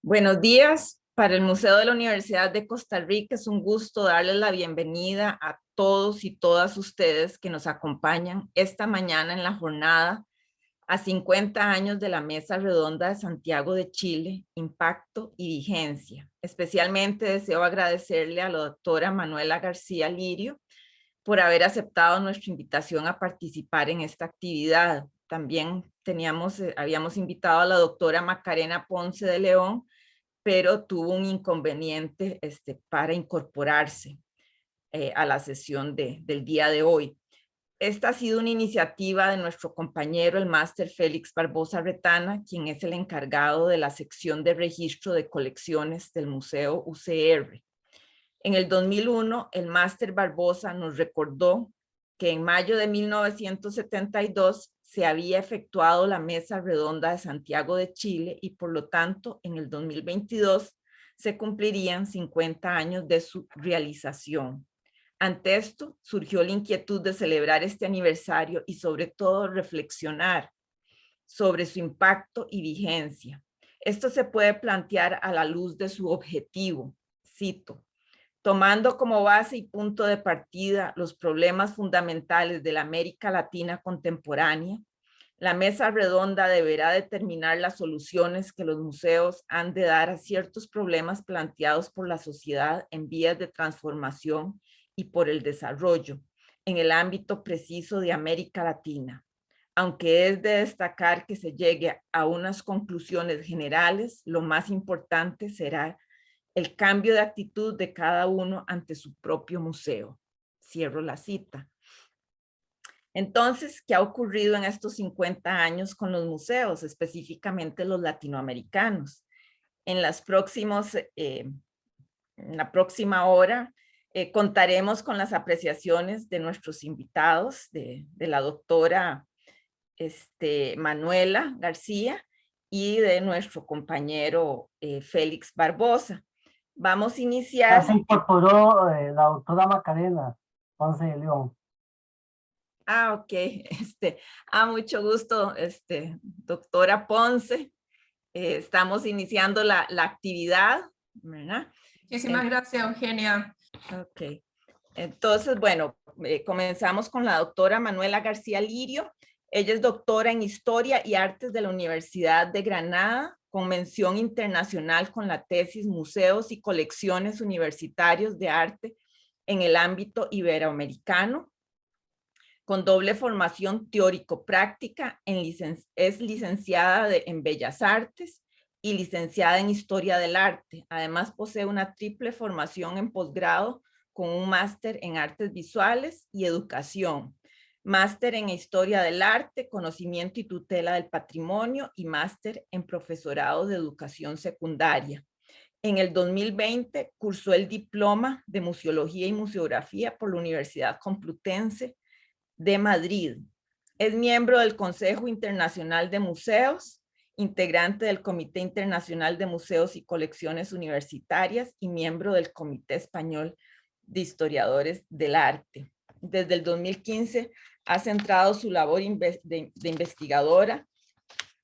Buenos días. Para el Museo de la Universidad de Costa Rica es un gusto darles la bienvenida a todos y todas ustedes que nos acompañan esta mañana en la jornada a 50 años de la Mesa Redonda de Santiago de Chile, Impacto y Vigencia. Especialmente deseo agradecerle a la doctora Manuela García Lirio por haber aceptado nuestra invitación a participar en esta actividad. También habíamos invitado a la doctora Macarena Ponce de León, pero tuvo un inconveniente para incorporarse a la sesión del día de hoy. Esta ha sido una iniciativa de nuestro compañero, el máster Félix Barbosa Retana, quien es el encargado de la sección de registro de colecciones del Museo UCR. En el 2001, el máster Barbosa nos recordó que en mayo de 1972 se había efectuado la Mesa Redonda de Santiago de Chile y por lo tanto en el 2022 se cumplirían 50 años de su realización. Ante esto surgió la inquietud de celebrar este aniversario y sobre todo reflexionar sobre su impacto y vigencia. Esto se puede plantear a la luz de su objetivo, cito, tomando como base y punto de partida los problemas fundamentales de la América Latina contemporánea. La mesa redonda deberá determinar las soluciones que los museos han de dar a ciertos problemas planteados por la sociedad en vías de transformación y por el desarrollo en el ámbito preciso de América Latina. Aunque es de destacar que se llegue a unas conclusiones generales, lo más importante será el cambio de actitud de cada uno ante su propio museo. Cierro la cita. Entonces, ¿qué ha ocurrido en estos 50 años con los museos, específicamente los latinoamericanos? En la próxima hora contaremos con las apreciaciones de nuestros invitados, de la doctora Manuela García y de nuestro compañero Félix Barbosa. Vamos a Ya iniciar. se incorporó la doctora Macarena Ponce de León. Ok. Mucho gusto, doctora Ponce. Estamos iniciando la actividad, ¿verdad? Muchísimas gracias, Eugenia. Ok. Entonces, bueno, comenzamos con la doctora Manuela García Lirio. Ella es doctora en Historia y Artes de la Universidad de Granada, con mención internacional con la tesis Museos y Colecciones Universitarios de Arte en el ámbito iberoamericano, con doble formación teórico-práctica, es licenciada en Bellas Artes y licenciada en Historia del Arte. Además, posee una triple formación en posgrado con un máster en Artes Visuales y Educación, máster en Historia del Arte, Conocimiento y Tutela del Patrimonio y máster en Profesorado de Educación Secundaria. En el 2020 cursó el diploma de Museología y Museografía por la Universidad Complutense de Madrid. Es miembro del Consejo Internacional de Museos, integrante del Comité Internacional de Museos y Colecciones Universitarias y miembro del Comité Español de Historiadores del Arte. Desde el 2015 ha centrado su labor de investigadora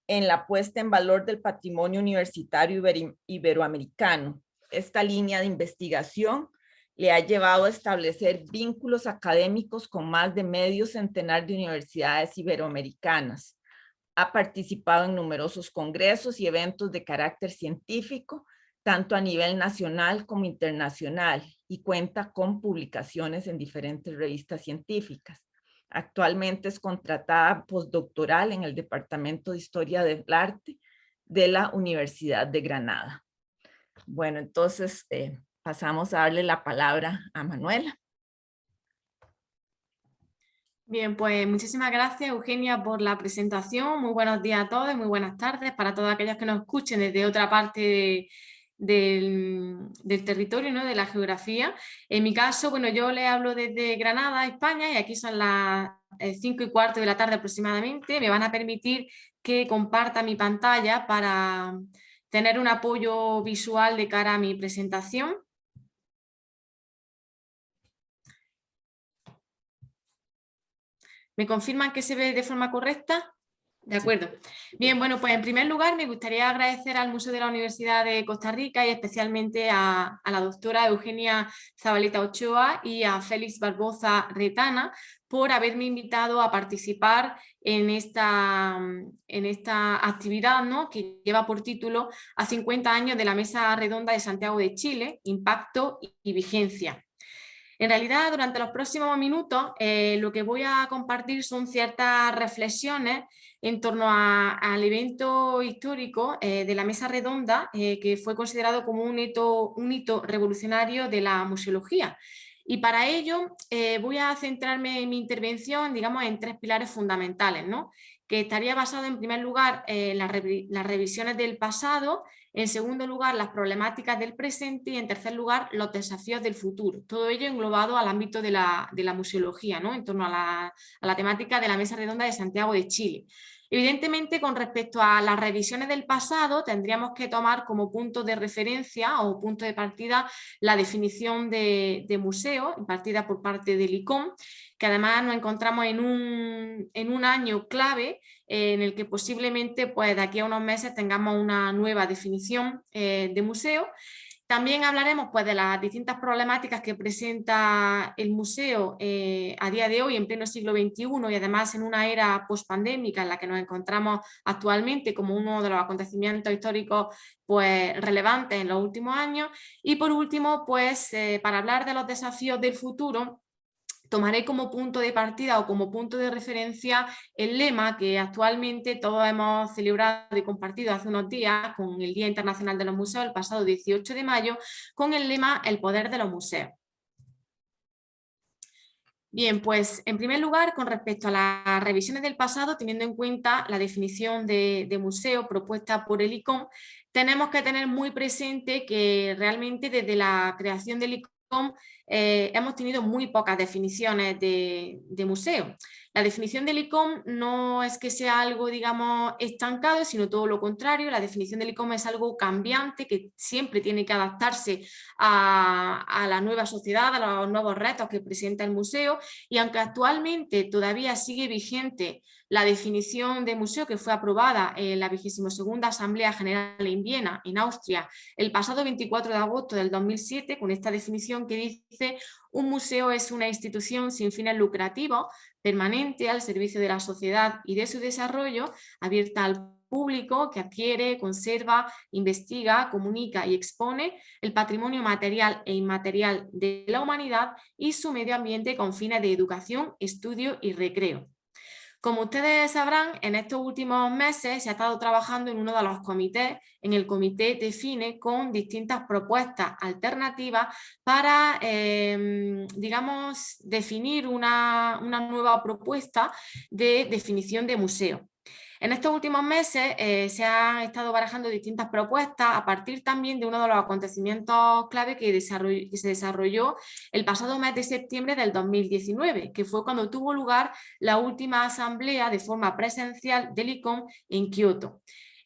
en la puesta en valor del patrimonio universitario iberoamericano. Esta línea de investigación le ha llevado a establecer vínculos académicos con más de medio centenar de universidades iberoamericanas. Ha participado en numerosos congresos y eventos de carácter científico, tanto a nivel nacional como internacional, y cuenta con publicaciones en diferentes revistas científicas. Actualmente es contratada postdoctoral en el Departamento de Historia del Arte de la Universidad de Granada. Bueno, entonces pasamos a darle la palabra a Manuela. Bien, pues muchísimas gracias, Eugenia, por la presentación. Muy buenos días a todos y muy buenas tardes para todos aquellos que nos escuchen desde otra parte del territorio, ¿no? De la geografía. En mi caso, bueno, yo les hablo desde Granada, España, y aquí son las 5:15 de la tarde aproximadamente. Me van a permitir que comparta mi pantalla para tener un apoyo visual de cara a mi presentación. ¿Me confirman que se ve de forma correcta? De acuerdo. Bien, bueno, pues en primer lugar me gustaría agradecer al Museo de la Universidad de Costa Rica y especialmente a la doctora Eugenia Zabaleta Ochoa y a Félix Barbosa Retana por haberme invitado a participar en esta actividad, ¿no?, que lleva por título a 50 años de la Mesa Redonda de Santiago de Chile, Impacto y Vigencia. En realidad, durante los próximos minutos, lo que voy a compartir son ciertas reflexiones en torno al evento histórico de la Mesa Redonda, que fue considerado como un hito revolucionario de la museología. Y para ello voy a centrarme en mi intervención, digamos, en tres pilares fundamentales, ¿no?, que estaría basado en primer lugar en las revisiones del pasado, en segundo lugar las problemáticas del presente y en tercer lugar los desafíos del futuro. Todo ello englobado al ámbito de la museología, ¿no?, en torno a la temática de la Mesa Redonda de Santiago de Chile. Evidentemente, con respecto a las revisiones del pasado, tendríamos que tomar como punto de referencia o punto de partida la definición de museo, impartida por parte del ICOM, que además nos encontramos en un año clave en el que posiblemente pues, de aquí a unos meses tengamos una nueva definición de museo. También hablaremos pues, de las distintas problemáticas que presenta el museo a día de hoy, en pleno siglo XXI, y además en una era pospandémica en la que nos encontramos actualmente como uno de los acontecimientos históricos pues, relevantes en los últimos años. Y por último, pues, para hablar de los desafíos del futuro, tomaré como punto de partida o como punto de referencia el lema que actualmente todos hemos celebrado y compartido hace unos días con el Día Internacional de los Museos, el pasado 18 de mayo, con el lema El poder de los museos. Bien, pues en primer lugar, con respecto a las revisiones del pasado, teniendo en cuenta la definición de museo propuesta por el ICOM, tenemos que tener muy presente que realmente desde la creación del ICOM hemos tenido muy pocas definiciones de museo. La definición del ICOM no es que sea algo, digamos, estancado, sino todo lo contrario. La definición del ICOM es algo cambiante que siempre tiene que adaptarse a la nueva sociedad, a los nuevos retos que presenta el museo, y aunque actualmente todavía sigue vigente la definición de museo que fue aprobada en la 22ª Asamblea General en Viena, en Austria, el pasado 24 de agosto del 2007, con esta definición que dice: un museo es una institución sin fines lucrativos, permanente al servicio de la sociedad y de su desarrollo, abierta al público, que adquiere, conserva, investiga, comunica y expone el patrimonio material e inmaterial de la humanidad y su medio ambiente con fines de educación, estudio y recreo. Como ustedes sabrán, en estos últimos meses se ha estado trabajando en uno de los comités, en el Comité Define, con distintas propuestas alternativas para, digamos, definir una nueva propuesta de definición de museo. En estos últimos meses se han estado barajando distintas propuestas a partir también de uno de los acontecimientos clave que se desarrolló el pasado mes de septiembre del 2019, que fue cuando tuvo lugar la última asamblea de forma presencial del ICOM en Kioto.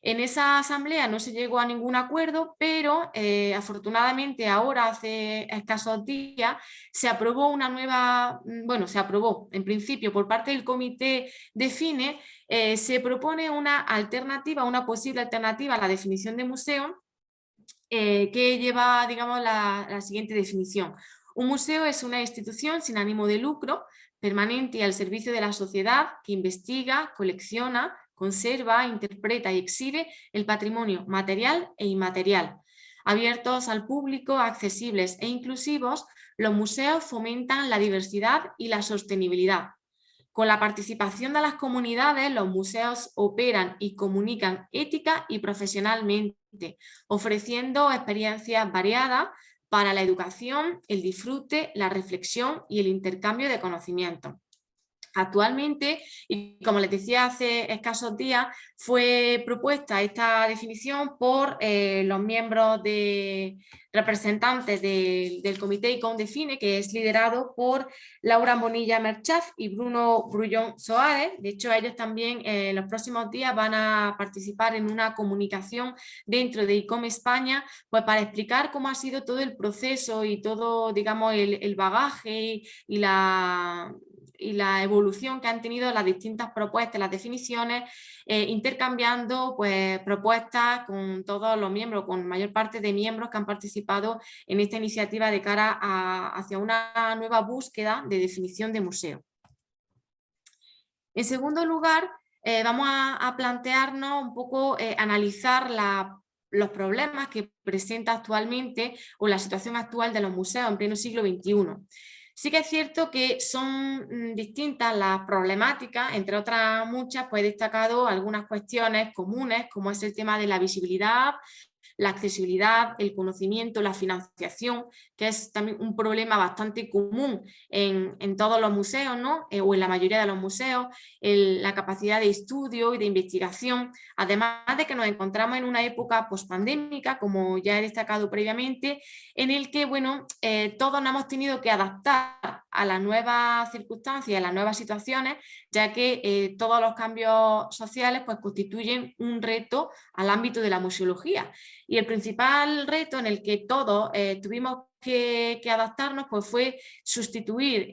En esa asamblea no se llegó a ningún acuerdo, pero afortunadamente ahora, hace escasos días, se aprobó una nueva, se aprobó en principio por parte del Comité Define, se propone una alternativa, una posible alternativa a la definición de museo, que lleva, digamos, la siguiente definición. Un museo es una institución sin ánimo de lucro, permanente y al servicio de la sociedad, que investiga, colecciona, conserva, interpreta y exhibe el patrimonio material e inmaterial. Abiertos al público, accesibles e inclusivos, los museos fomentan la diversidad y la sostenibilidad. Con la participación de las comunidades, los museos operan y comunican ética y profesionalmente, ofreciendo experiencias variadas para la educación, el disfrute, la reflexión y el intercambio de conocimientos. Actualmente, y como les decía hace escasos días, fue propuesta esta definición por los miembros representantes del Comité ICOM Define, que es liderado por Laura Bonilla Merchaz y Bruno Brullón Soares. De hecho, ellos también en los próximos días van a participar en una comunicación dentro de ICOM España, pues para explicar cómo ha sido todo el proceso y todo, digamos, el bagaje y y la evolución que han tenido las distintas propuestas, las definiciones, intercambiando pues, propuestas con todos los miembros, con mayor parte de miembros que han participado en esta iniciativa de cara hacia una nueva búsqueda de definición de museo. En segundo lugar, vamos a plantearnos un poco, analizar los problemas que presenta actualmente o la situación actual de los museos en pleno siglo XXI. Sí que es cierto que son distintas las problemáticas, entre otras muchas, pues he destacado algunas cuestiones comunes, como es el tema de la visibilidad, la accesibilidad, el conocimiento, la financiación, que es también un problema bastante común en todos los museos, ¿no? O en la mayoría de los museos, la capacidad de estudio y de investigación, además de que nos encontramos en una época pospandémica, como ya he destacado previamente, en el que, bueno, todos nos hemos tenido que adaptar a las nuevas circunstancias, a las nuevas situaciones, ya que todos los cambios sociales pues, constituyen un reto al ámbito de la museología. Y el principal reto en el que todos tuvimos que adaptarnos pues fue sustituir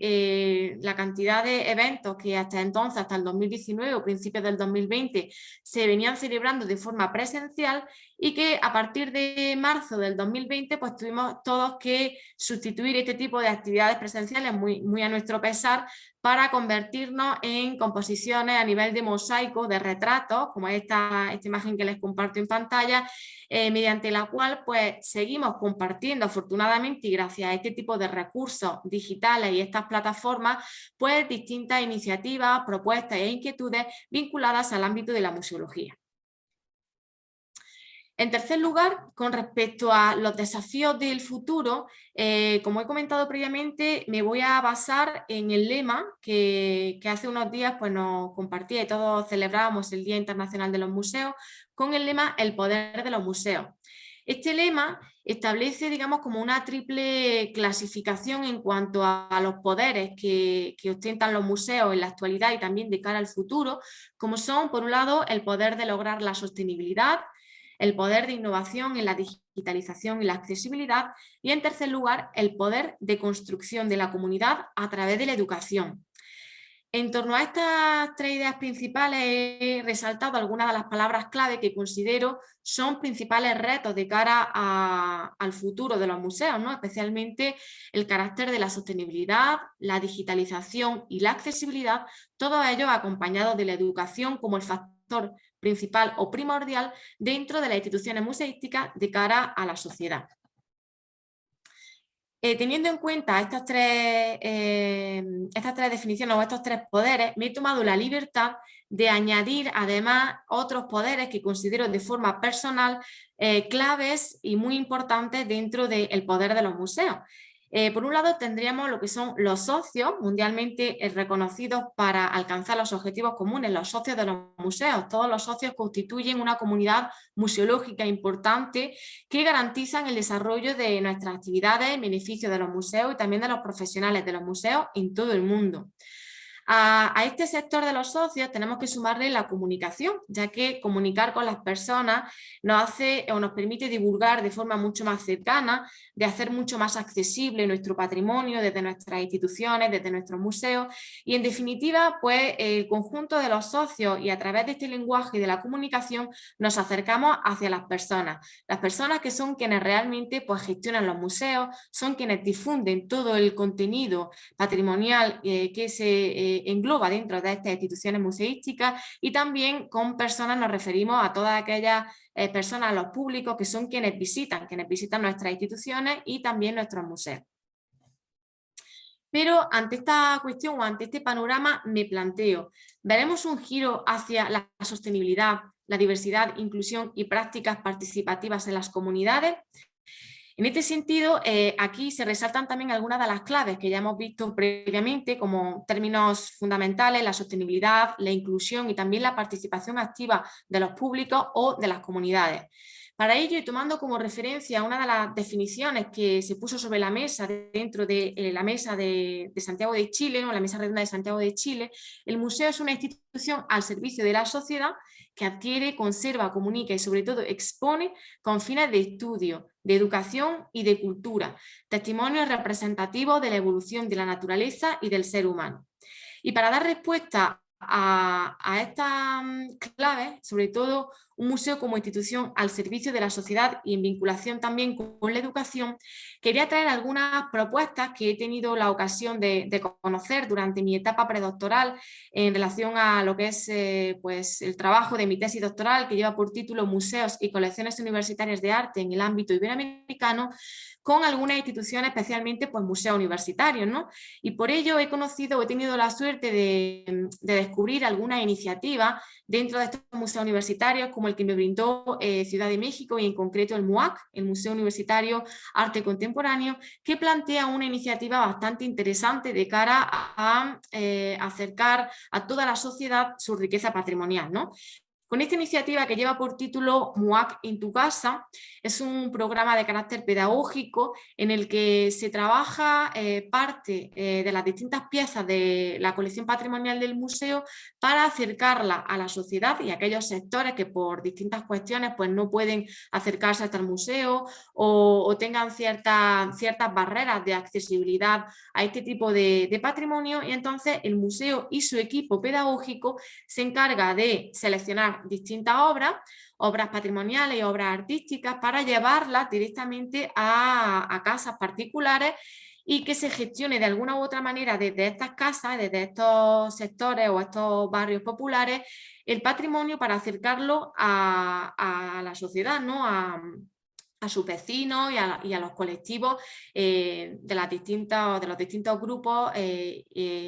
la cantidad de eventos que hasta entonces, hasta el 2019 o principios del 2020, se venían celebrando de forma presencial y que a partir de marzo del 2020 pues tuvimos todos que sustituir este tipo de actividades presenciales muy a nuestro pesar para convertirnos en composiciones a nivel de mosaico, de retratos, como esta imagen que les comparto en pantalla, mediante la cual pues seguimos compartiendo afortunadamente y gracias a este tipo de recursos digitales y estas plataformas pues distintas iniciativas, propuestas e inquietudes vinculadas al ámbito de la museología. En tercer lugar, con respecto a los desafíos del futuro, como he comentado previamente, me voy a basar en el lema que hace unos días pues, nos compartía y todos celebrábamos el Día Internacional de los Museos, con el lema El poder de los museos. Este lema establece, digamos, como una triple clasificación en cuanto a los poderes que ostentan los museos en la actualidad y también de cara al futuro, como son, por un lado, el poder de lograr la sostenibilidad, el poder de innovación en la digitalización y la accesibilidad y, en tercer lugar, el poder de construcción de la comunidad a través de la educación. En torno a estas tres ideas principales he resaltado algunas de las palabras clave que considero son principales retos de cara al futuro de los museos, ¿no? Especialmente el carácter de la sostenibilidad, la digitalización y la accesibilidad, todo ello acompañado de la educación como el factor principal o primordial dentro de las instituciones museísticas de cara a la sociedad. Teniendo en cuenta estas tres definiciones o estos tres poderes, me he tomado la libertad de añadir además otros poderes que considero de forma personal claves y muy importantes dentro del poder de los museos. Por un lado tendríamos lo que son los socios mundialmente reconocidos para alcanzar los objetivos comunes, los socios de los museos. Todos los socios constituyen una comunidad museológica importante que garantizan el desarrollo de nuestras actividades en beneficio de los museos y también de los profesionales de los museos en todo el mundo. A este sector de los socios tenemos que sumarle la comunicación, ya que comunicar con las personas nos permite divulgar de forma mucho más cercana, de hacer mucho más accesible nuestro patrimonio desde nuestras instituciones, desde nuestros museos y, en definitiva, pues el conjunto de los socios y a través de este lenguaje de la comunicación nos acercamos hacia las personas que son quienes realmente pues, gestionan los museos, son quienes difunden todo el contenido patrimonial que se engloba dentro de estas instituciones museísticas y también con personas nos referimos a todas aquellas personas, a los públicos que son quienes visitan nuestras instituciones y también nuestros museos. Pero ante esta cuestión o ante este panorama me planteo, ¿veremos un giro hacia la sostenibilidad, la diversidad, inclusión y prácticas participativas en las comunidades? En este sentido, aquí se resaltan también algunas de las claves que ya hemos visto previamente, como términos fundamentales, la sostenibilidad, la inclusión y también la participación activa de los públicos o de las comunidades. Para ello, y tomando como referencia una de las definiciones que se puso sobre la mesa dentro de la mesa de Santiago de Chile, o la mesa redonda de Santiago de Chile, el museo es una institución al servicio de la sociedad que adquiere, conserva, comunica y sobre todo expone con fines de estudio, de educación y de cultura, testimonios representativos de la evolución de la naturaleza y del ser humano. Y para dar respuesta a estas claves, sobre todo un museo como institución al servicio de la sociedad y en vinculación también con la educación, quería traer algunas propuestas que he tenido la ocasión de conocer durante mi etapa predoctoral en relación a lo que es pues el trabajo de mi tesis doctoral, que lleva por título Museos y colecciones universitarias de arte en el ámbito iberoamericano, con algunas instituciones, especialmente pues museos universitarios, ¿no? Y por ello he tenido la suerte de descubrir algunas iniciativas dentro de estos museos universitarios, como el que me brindó Ciudad de México y en concreto el MUAC, el Museo Universitario Arte Contemporáneo, que plantea una iniciativa bastante interesante de cara a acercar a toda la sociedad su riqueza patrimonial, ¿no? Con esta iniciativa, que lleva por título MUAC en tu casa, es un programa de carácter pedagógico en el que se trabaja parte de las distintas piezas de la colección patrimonial del museo para acercarla a la sociedad y a aquellos sectores que por distintas cuestiones pues, no pueden acercarse hasta el museo o tengan ciertas barreras de accesibilidad a este tipo de patrimonio, y entonces el museo y su equipo pedagógico se encarga de seleccionar distintas obras patrimoniales y obras artísticas para llevarlas directamente a casas particulares y que se gestione de alguna u otra manera desde estas casas, desde estos sectores o estos barrios populares, el patrimonio para acercarlo a la sociedad, ¿no? A sus vecinos y a los colectivos de los distintos grupos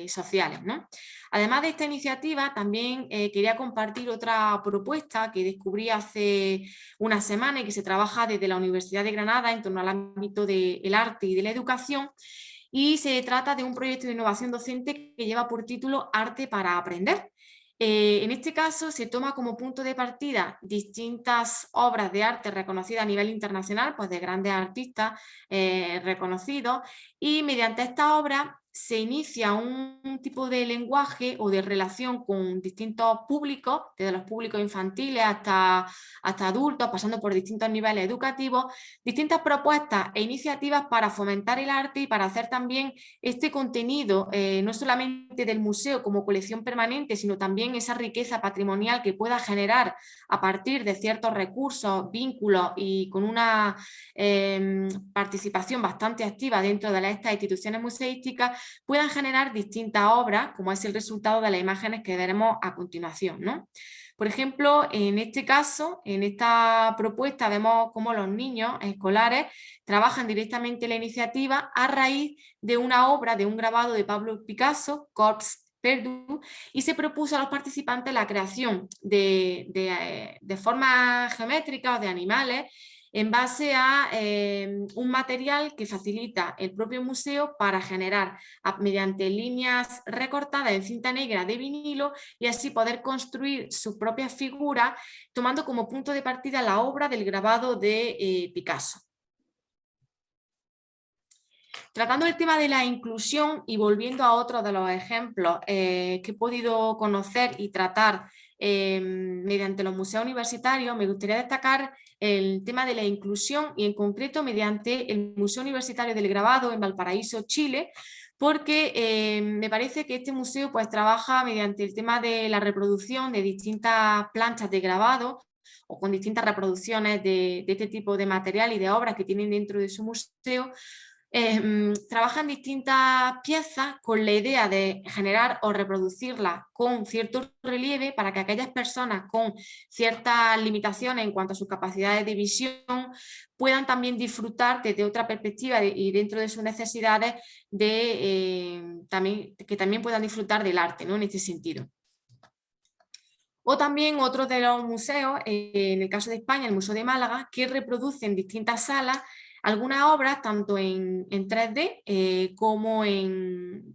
sociales, ¿no? Además de esta iniciativa, también quería compartir otra propuesta que descubrí hace una semana y que se trabaja desde la Universidad de Granada en torno al ámbito del arte y de la educación, y se trata de un proyecto de innovación docente que lleva por título Arte para Aprender. En este caso se toma como punto de partida distintas obras de arte reconocidas a nivel internacional, pues de grandes artistas reconocidos, y mediante estas obras se inicia un tipo de lenguaje o de relación con distintos públicos, desde los públicos infantiles hasta adultos, pasando por distintos niveles educativos, distintas propuestas e iniciativas para fomentar el arte y para hacer también este contenido, no solamente del museo como colección permanente, sino también esa riqueza patrimonial que pueda generar a partir de ciertos recursos, vínculos y con una participación bastante activa dentro de estas instituciones museísticas, puedan generar distintas obras, como es el resultado de las imágenes que veremos a continuación, ¿no? Por ejemplo, en este caso, en esta propuesta, vemos cómo los niños escolares trabajan directamente la iniciativa a raíz de una obra, de un grabado de Pablo Picasso, Corpse Perdu, y se propuso a los participantes la creación de formas geométricas o de animales en base a un material que facilita el propio museo para generar mediante líneas recortadas en cinta negra de vinilo y así poder construir sus propias figuras, tomando como punto de partida la obra del grabado de Picasso. Tratando el tema de la inclusión y volviendo a otro de los ejemplos que he podido conocer y tratar mediante los museos universitarios, me gustaría destacar el tema de la inclusión y en concreto mediante el Museo Universitario del Grabado en Valparaíso, Chile, porque me parece que este museo pues, trabaja mediante el tema de la reproducción de distintas planchas de grabado o con distintas reproducciones de este tipo de material y de obras que tienen dentro de su museo. Trabajan distintas piezas con la idea de generar o reproducirlas con cierto relieve para que aquellas personas con ciertas limitaciones en cuanto a sus capacidades de visión puedan también disfrutar desde otra perspectiva y dentro de sus necesidades que también puedan disfrutar del arte, ¿no? En este sentido. O también otros de los museos, en el caso de España, el Museo de Málaga, que reproduce en distintas salas algunas obras tanto en 3D como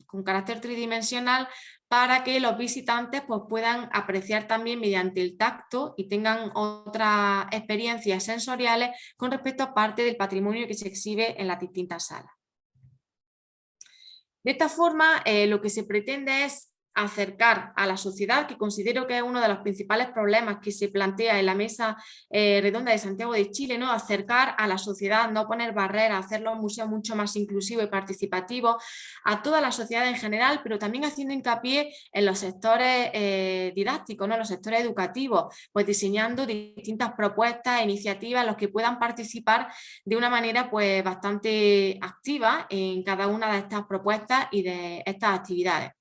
con carácter tridimensional para que los visitantes pues, puedan apreciar también mediante el tacto y tengan otras experiencias sensoriales con respecto a parte del patrimonio que se exhibe en las distintas salas. De esta forma, lo que se pretende es acercar a la sociedad, que considero que es uno de los principales problemas que se plantea en la Mesa Redonda de Santiago de Chile, ¿no? Acercar a la sociedad, no poner barreras, hacer los museos mucho más inclusivos y participativos a toda la sociedad en general, pero también haciendo hincapié en los sectores didácticos, ¿no? Los sectores educativos, pues diseñando distintas propuestas e iniciativas en las que puedan participar de una manera pues bastante activa en cada una de estas propuestas y de estas actividades.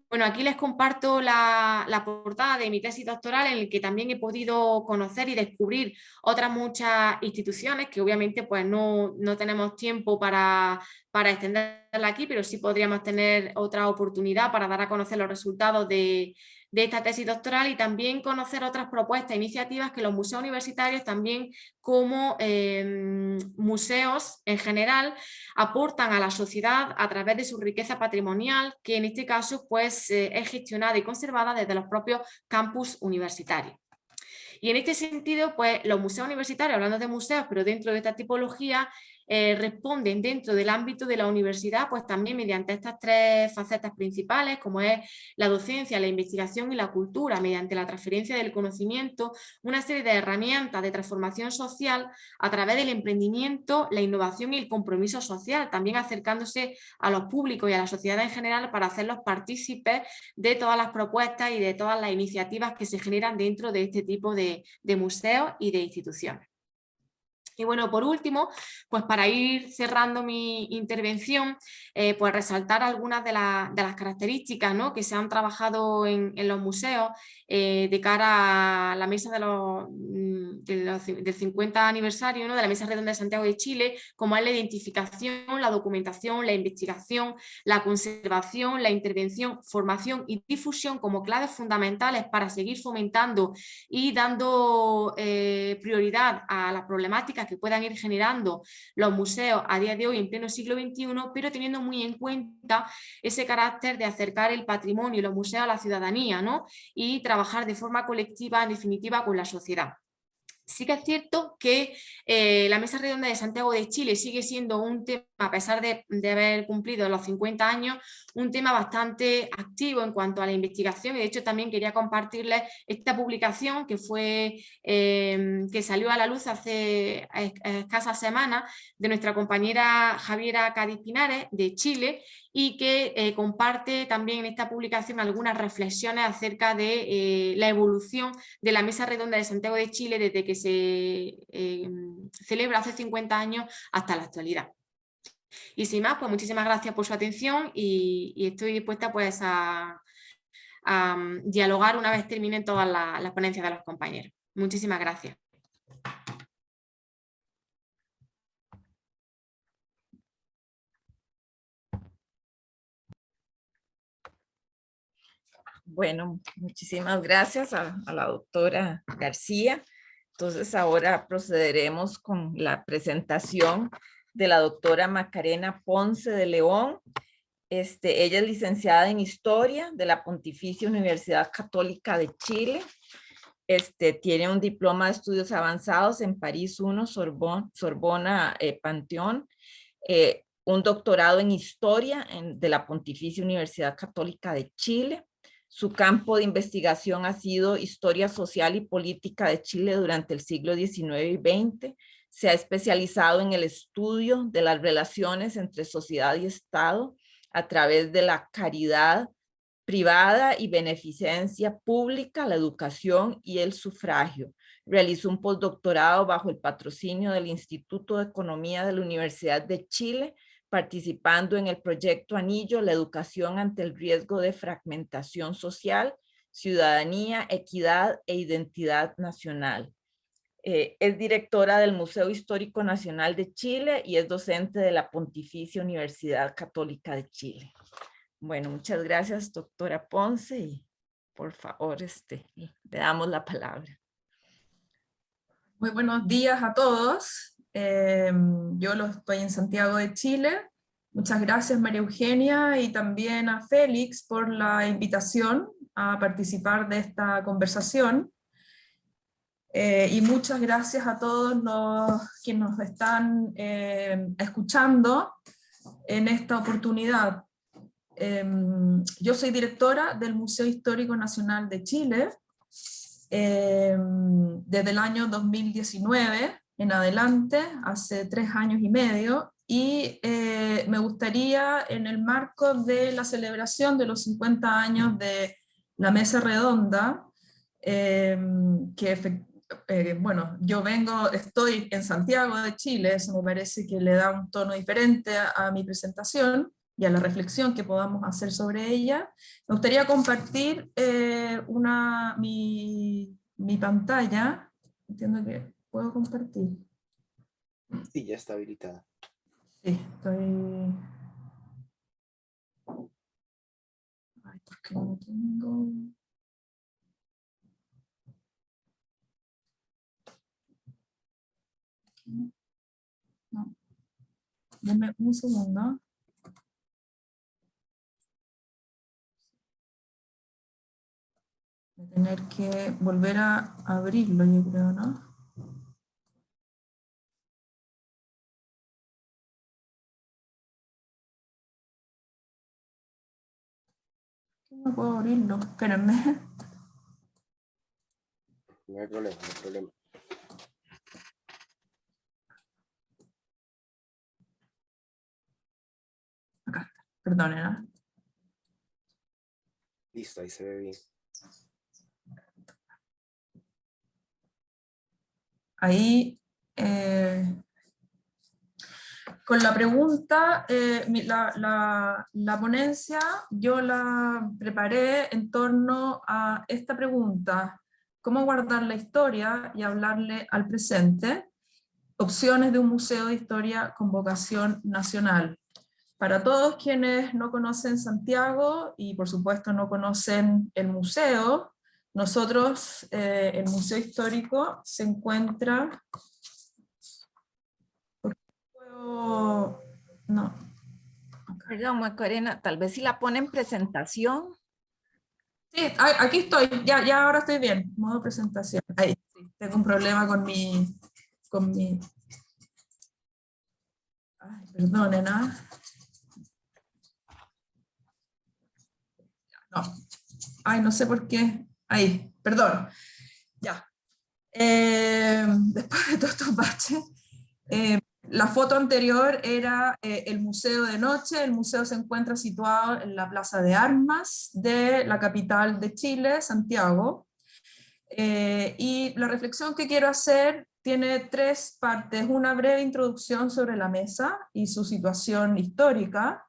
Bueno, aquí les comparto la portada de mi tesis doctoral, en el que también he podido conocer y descubrir otras muchas instituciones que obviamente pues no tenemos tiempo para extenderla aquí, pero sí podríamos tener otra oportunidad para dar a conocer los resultados de esta tesis doctoral, y también conocer otras propuestas e iniciativas que los museos universitarios, también como museos en general, aportan a la sociedad a través de su riqueza patrimonial, que en este caso pues, es gestionada y conservada desde los propios campus universitarios. Y en este sentido, pues los museos universitarios, hablando de museos, pero dentro de esta tipología, responden dentro del ámbito de la universidad, pues también mediante estas tres facetas principales, como es la docencia, la investigación y la cultura, mediante la transferencia del conocimiento, una serie de herramientas de transformación social a través del emprendimiento, la innovación y el compromiso social, también acercándose a los públicos y a la sociedad en general para hacerlos partícipes de todas las propuestas y de todas las iniciativas que se generan dentro de este tipo de museos y de instituciones. Y bueno, por último, pues para ir cerrando mi intervención, pues resaltar algunas de las características, ¿no?, que se han trabajado en los museos de cara a la mesa del 50 aniversario, ¿no?, de la Mesa Redonda de Santiago de Chile, como es la identificación, la documentación, la investigación, la conservación, la intervención, formación y difusión como claves fundamentales para seguir fomentando y dando prioridad a las problemáticas que puedan ir generando los museos a día de hoy en pleno siglo XXI, pero teniendo muy en cuenta ese carácter de acercar el patrimonio y los museos a la ciudadanía, ¿no?, y trabajar de forma colectiva, en definitiva, con la sociedad. Sí que es cierto que la Mesa Redonda de Santiago de Chile sigue siendo un tema, a pesar de haber cumplido los 50 años, un tema bastante activo en cuanto a la investigación, y de hecho también quería compartirles esta publicación que salió a la luz hace escasas semanas, de nuestra compañera Javiera Cádiz Pinares de Chile, y que comparte también en esta publicación algunas reflexiones acerca de la evolución de la Mesa Redonda de Santiago de Chile desde que se celebra hace 50 años hasta la actualidad. Y sin más, pues muchísimas gracias por su atención, y estoy dispuesta pues a dialogar una vez terminen todas las ponencias de los compañeros. Muchísimas gracias. Bueno, muchísimas gracias a la doctora García. Entonces ahora procederemos con la presentación de la doctora Macarena Ponce de León. Ella es licenciada en Historia de la Pontificia Universidad Católica de Chile. Tiene un diploma de estudios avanzados en París I, Sorbona Panteón, un doctorado en Historia de la Pontificia Universidad Católica de Chile. Su campo de investigación ha sido Historia Social y Política de Chile durante el siglo XIX y XX. Se ha especializado en el estudio de las relaciones entre sociedad y Estado a través de la caridad privada y beneficencia pública, la educación y el sufragio. Realizó un postdoctorado bajo el patrocinio del Instituto de Economía de la Universidad de Chile, participando en el proyecto Anillo, la educación ante el riesgo de fragmentación social, ciudadanía, equidad e identidad nacional. Es directora del Museo Histórico Nacional de Chile y es docente de la Pontificia Universidad Católica de Chile. Bueno, muchas gracias, doctora Ponce, y por favor, le damos la palabra. Muy buenos días a todos. Yo estoy en Santiago de Chile. Muchas gracias, María Eugenia, y también a Félix por la invitación a participar de esta conversación. Y muchas gracias a todos los que nos están escuchando en esta oportunidad. Yo soy directora del Museo Histórico Nacional de Chile desde el año 2019 en adelante, hace 3 años y medio, y me gustaría, en el marco de la celebración de los 50 años de la Mesa Redonda, bueno, estoy en Santiago de Chile, eso me parece que le da un tono diferente a mi presentación y a la reflexión que podamos hacer sobre ella. Me gustaría compartir mi pantalla. Entiendo que puedo compartir. Sí, ya está habilitada. Sí, estoy... Ay, ¿por qué no lo tengo? No. Deme un segundo. Voy a tener que volver a abrirlo, yo creo, ¿no? No puedo abrirlo, espérenme. No hay problema, no hay problema. Acá está, perdonen, ¿no? Listo, ahí se ve bien. Ahí, con la pregunta, la ponencia yo la preparé en torno a esta pregunta: ¿cómo guardar la historia y hablarle al presente? Opciones de un museo de historia con vocación nacional. Para todos quienes no conocen Santiago y por supuesto no conocen el museo, nosotros, el Museo Histórico se encuentra... No. Perdón, Macarena, tal vez si la pone en presentación. Sí, aquí estoy, ya ahora estoy bien, modo presentación. Ahí, sí, tengo un problema con mi... Ay, perdonen, ¿no? No. Ay, no sé por qué. Ahí, perdón. Ya. Después de todos estos baches, la foto anterior era el museo de noche. El museo se encuentra situado en la Plaza de Armas de la capital de Chile, Santiago. Y la reflexión que quiero hacer tiene 3 partes. Una breve introducción sobre la mesa y su situación histórica,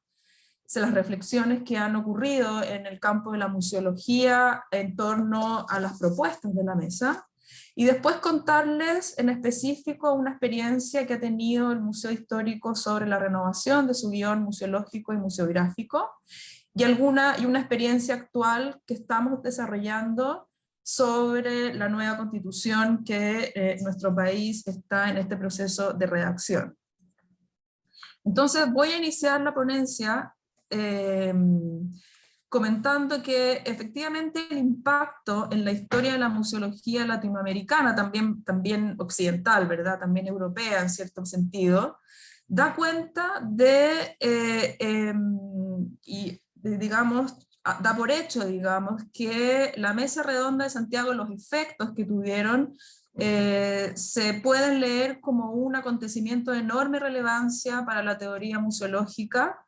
las reflexiones que han ocurrido en el campo de la museología en torno a las propuestas de la mesa, y después contarles en específico una experiencia que ha tenido el Museo Histórico sobre la renovación de su guión museológico y museográfico, y una experiencia actual que estamos desarrollando sobre la nueva constitución que nuestro país está en este proceso de redacción. Entonces voy a iniciar la ponencia comentando que efectivamente el impacto en la historia de la museología latinoamericana, también occidental, ¿verdad? También europea en cierto sentido, da cuenta digamos, da por hecho, digamos, que la Mesa Redonda de Santiago, los efectos que tuvieron, se pueden leer como un acontecimiento de enorme relevancia para la teoría museológica,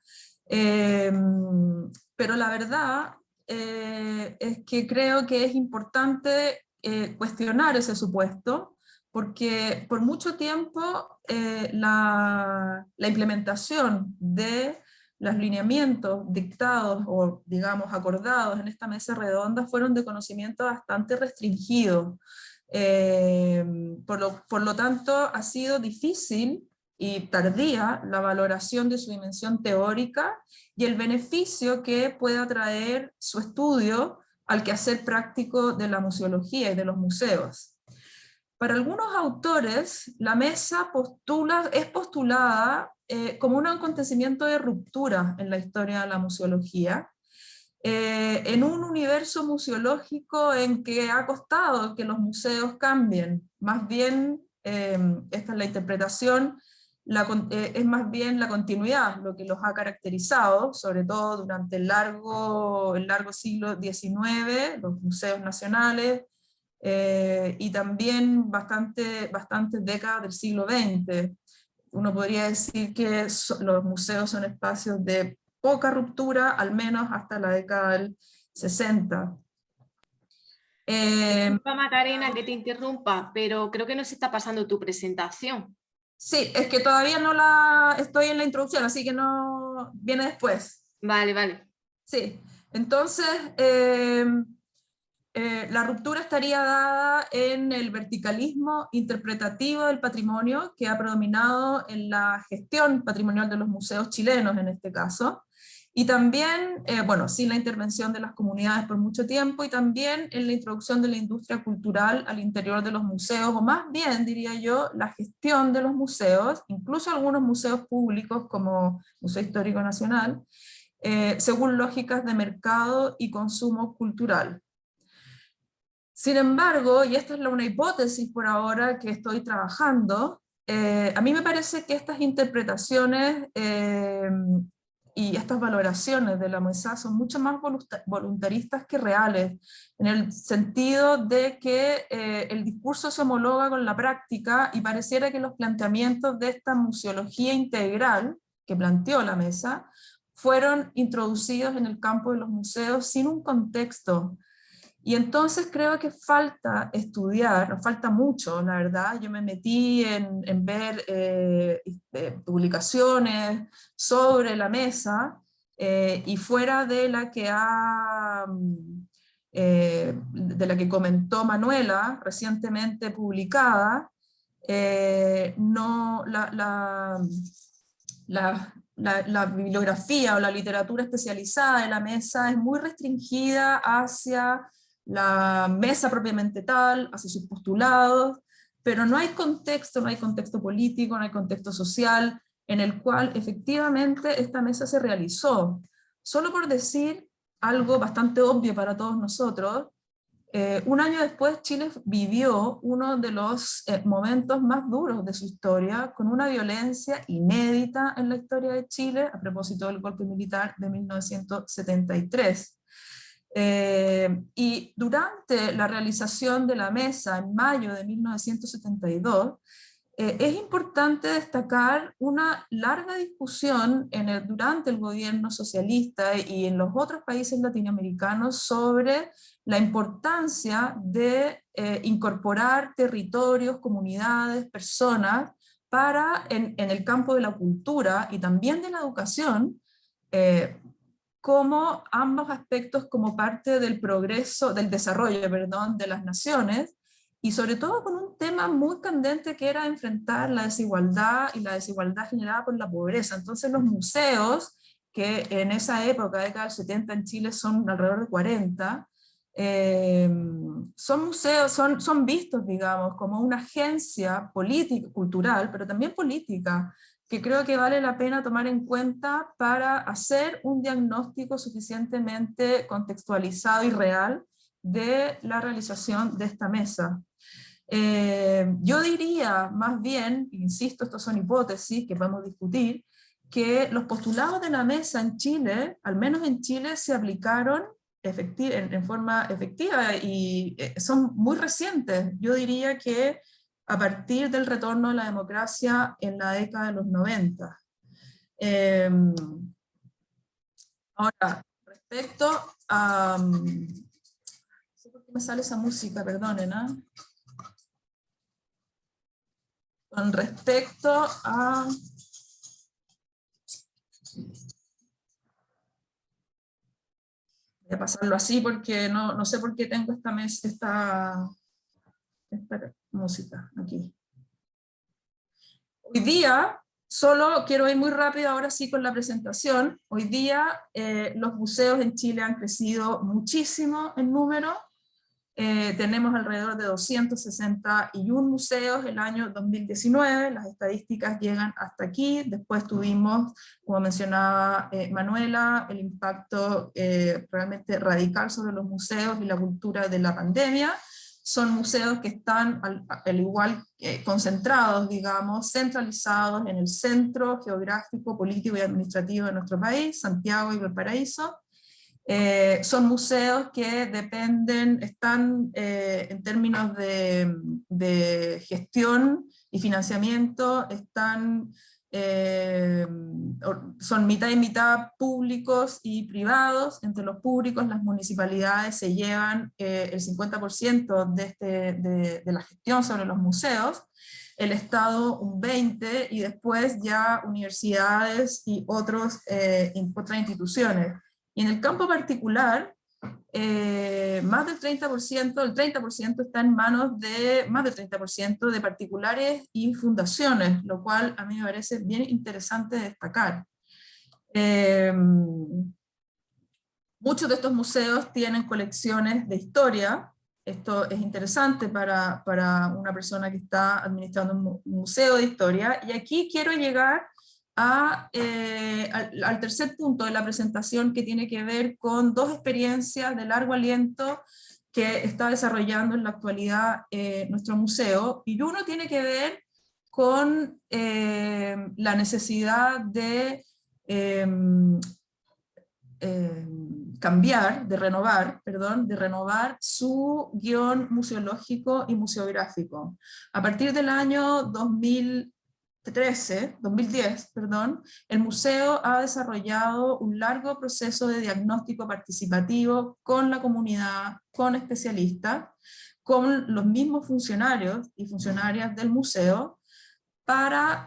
pero la verdad es que creo que es importante cuestionar ese supuesto, porque por mucho tiempo la implementación de los lineamientos dictados o, digamos, acordados en esta mesa redonda fueron de conocimiento bastante restringido. Por lo tanto, ha sido difícil y tardía la valoración de su dimensión teórica y el beneficio que pueda traer su estudio al quehacer práctico de la museología y de los museos. Para algunos autores, la mesa es postulada como un acontecimiento de ruptura en la historia de la museología, en un universo museológico en que ha costado que los museos cambien. Más bien, esta es la interpretación, es más bien la continuidad lo que los ha caracterizado, sobre todo durante el largo siglo XIX, los museos nacionales, y también bastantes décadas del siglo XX. Uno podría decir que los museos son espacios de poca ruptura, al menos hasta la década del 60. Disculpa, Macarena, que te interrumpa, pero creo que no se está pasando tu presentación. Sí, es que todavía estoy en la introducción, así que no viene después. Vale, vale. Sí, entonces la ruptura estaría dada en el verticalismo interpretativo del patrimonio que ha predominado en la gestión patrimonial de los museos chilenos en este caso, y también, bueno, sin la intervención de las comunidades por mucho tiempo, y también en la introducción de la industria cultural al interior de los museos, o más bien, diría yo, la gestión de los museos, incluso algunos museos públicos como Museo Histórico Nacional, según lógicas de mercado y consumo cultural. Sin embargo, y esta es una hipótesis por ahora que estoy trabajando, a mí me parece que estas interpretaciones y estas valoraciones de la mesa son mucho más voluntaristas que reales, en el sentido de que el discurso se homologa con la práctica y pareciera que los planteamientos de esta museología integral que planteó la mesa fueron introducidos en el campo de los museos sin un contexto. Y entonces creo que falta estudiar, nos falta mucho, la verdad. Yo me metí en ver publicaciones sobre la mesa, y fuera de la que comentó Manuela, recientemente publicada, no, la bibliografía o la literatura especializada de la mesa es muy restringida hacia la mesa propiamente tal, hacia sus postulados, pero no hay contexto político, no hay contexto social en el cual efectivamente esta mesa se realizó. Solo por decir algo bastante obvio para todos nosotros, un año después Chile vivió uno de los momentos más duros de su historia, con una violencia inédita en la historia de Chile, a propósito del golpe militar de 1973. Y durante la realización de la mesa en mayo de 1972, es importante destacar una larga discusión durante el gobierno socialista y en los otros países latinoamericanos sobre la importancia de incorporar territorios, comunidades, personas, en el campo de la cultura y también de la educación, como ambos aspectos como parte del progreso, del desarrollo, perdón, de las naciones, y sobre todo con un tema muy candente que era enfrentar la desigualdad y la desigualdad generada por la pobreza. Entonces los museos, que en esa época, década del 70 en Chile son alrededor de 40, son museos, son vistos, digamos, como una agencia política, cultural, pero también política, que creo que vale la pena tomar en cuenta para hacer un diagnóstico suficientemente contextualizado y real de la realización de esta mesa. Yo diría más bien, insisto, estas son hipótesis que podemos discutir, que los postulados de la mesa en Chile, al menos en Chile, se aplicaron en forma efectiva y son muy recientes. Yo diría que a partir del retorno de la democracia en la década de los 90. Ahora, respecto a... no sé por qué me sale esa música, perdonen, ¿eh? Con respecto a... Voy a pasarlo así porque no sé por qué tengo esta música aquí. Hoy día, solo quiero ir muy rápido ahora sí con la presentación. Hoy día los museos en Chile han crecido muchísimo en número. Tenemos alrededor de 261 museos el año 2019, las estadísticas llegan hasta aquí. Después tuvimos, como mencionaba Manuela, el impacto realmente radical sobre los museos y la cultura de la pandemia, son museos que están al igual concentrados, digamos, centralizados en el centro geográfico, político y administrativo de nuestro país, Santiago y Valparaíso. Son museos que dependen, están en términos de gestión y financiamiento, son mitad y mitad públicos y privados. Entre los públicos, las municipalidades se llevan el 50% de la gestión sobre los museos, el Estado un 20%, y después ya universidades y otras instituciones. Y en el campo particular, más del 30%, el 30% está en manos de más del 30% de particulares y fundaciones, lo cual a mí me parece bien interesante destacar. Muchos de estos museos tienen colecciones de historia. Esto es interesante para una persona que está administrando un museo de historia, y aquí quiero llegar al tercer punto de la presentación, que tiene que ver con dos experiencias de largo aliento que está desarrollando en la actualidad nuestro museo, y uno tiene que ver con la necesidad de renovar su guión museológico y museográfico. A partir del año 2010, el museo ha desarrollado un largo proceso de diagnóstico participativo con la comunidad, con especialistas, con los mismos funcionarios y funcionarias del museo, para,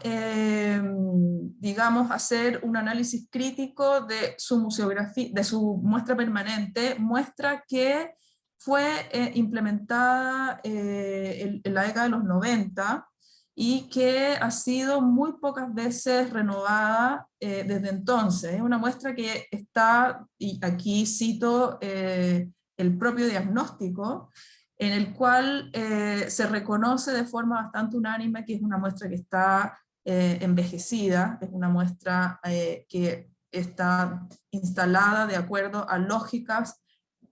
digamos, hacer un análisis crítico de su museografía, de su muestra permanente, muestra que fue implementada en la década de los 90, y que ha sido muy pocas veces renovada desde entonces. Es una muestra que está, y aquí cito el propio diagnóstico, en el cual se reconoce de forma bastante unánime que es una muestra que está envejecida, es una muestra que está instalada de acuerdo a lógicas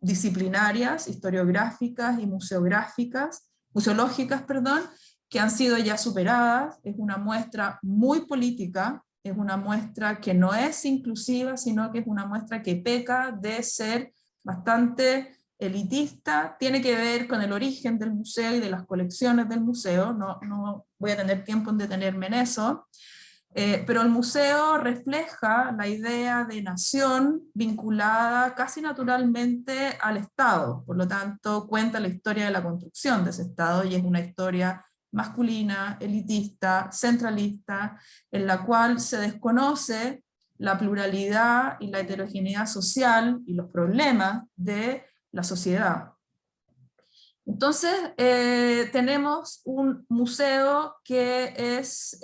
disciplinarias, historiográficas y museológicas, que han sido ya superadas. Es una muestra muy política, es una muestra que no es inclusiva, sino que es una muestra que peca de ser bastante elitista. Tiene que ver con el origen del museo y de las colecciones del museo, no voy a tener tiempo en detenerme en eso, pero el museo refleja la idea de nación vinculada casi naturalmente al Estado, por lo tanto cuenta la historia de la construcción de ese Estado, y es una historia masculina, elitista, centralista, en la cual se desconoce la pluralidad y la heterogeneidad social y los problemas de la sociedad. Entonces, tenemos un museo que es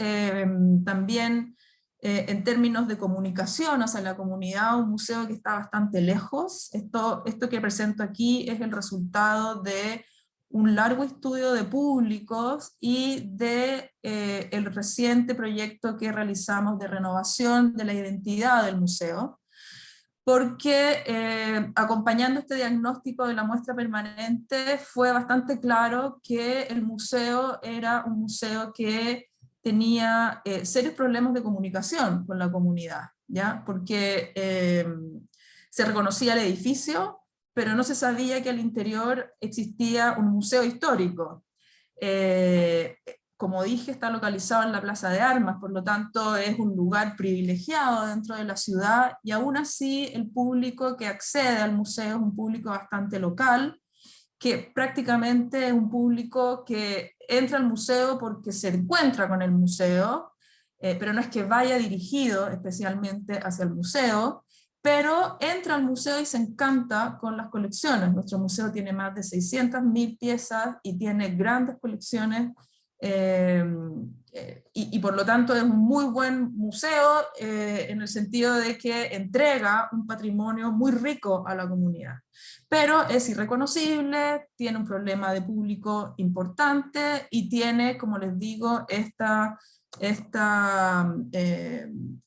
también, en términos de comunicación hacia la comunidad, un museo que está bastante lejos. Esto que presento aquí es el resultado de un largo estudio de públicos y de el reciente proyecto que realizamos de renovación de la identidad del museo, porque acompañando este diagnóstico de la muestra permanente fue bastante claro que el museo era un museo que tenía serios problemas de comunicación con la comunidad, ¿ya? Porque se reconocía el edificio, pero no se sabía que al interior existía un museo histórico. Como dije, está localizado en la Plaza de Armas, por lo tanto es un lugar privilegiado dentro de la ciudad, y aún así el público que accede al museo es un público bastante local, que prácticamente es un público que entra al museo porque se encuentra con el museo, pero no es que vaya dirigido especialmente hacia el museo, pero entra al museo y se encanta con las colecciones. Nuestro museo tiene más de 600.000 piezas y tiene grandes colecciones, y por lo tanto es un muy buen museo en el sentido de que entrega un patrimonio muy rico a la comunidad. Pero es irreconocible, tiene un problema de público importante y tiene, como les digo,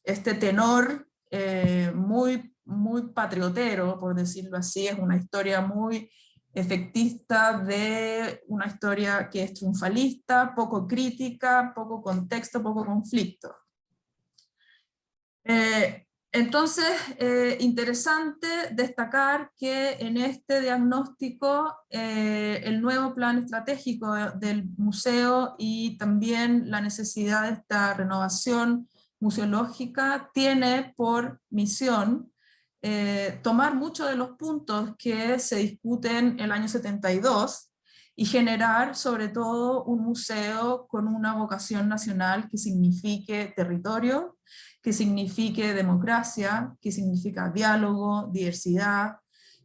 este tenor muy patriotero, por decirlo así. Es una historia muy efectista de una historia que es triunfalista, poco crítica, poco contexto, poco conflicto. Entonces, interesante destacar que en este diagnóstico el nuevo plan estratégico del museo y también la necesidad de esta renovación museológica tiene por misión tomar muchos de los puntos que se discuten el año 72 y generar sobre todo un museo con una vocación nacional que signifique territorio, que signifique democracia, que significa diálogo, diversidad,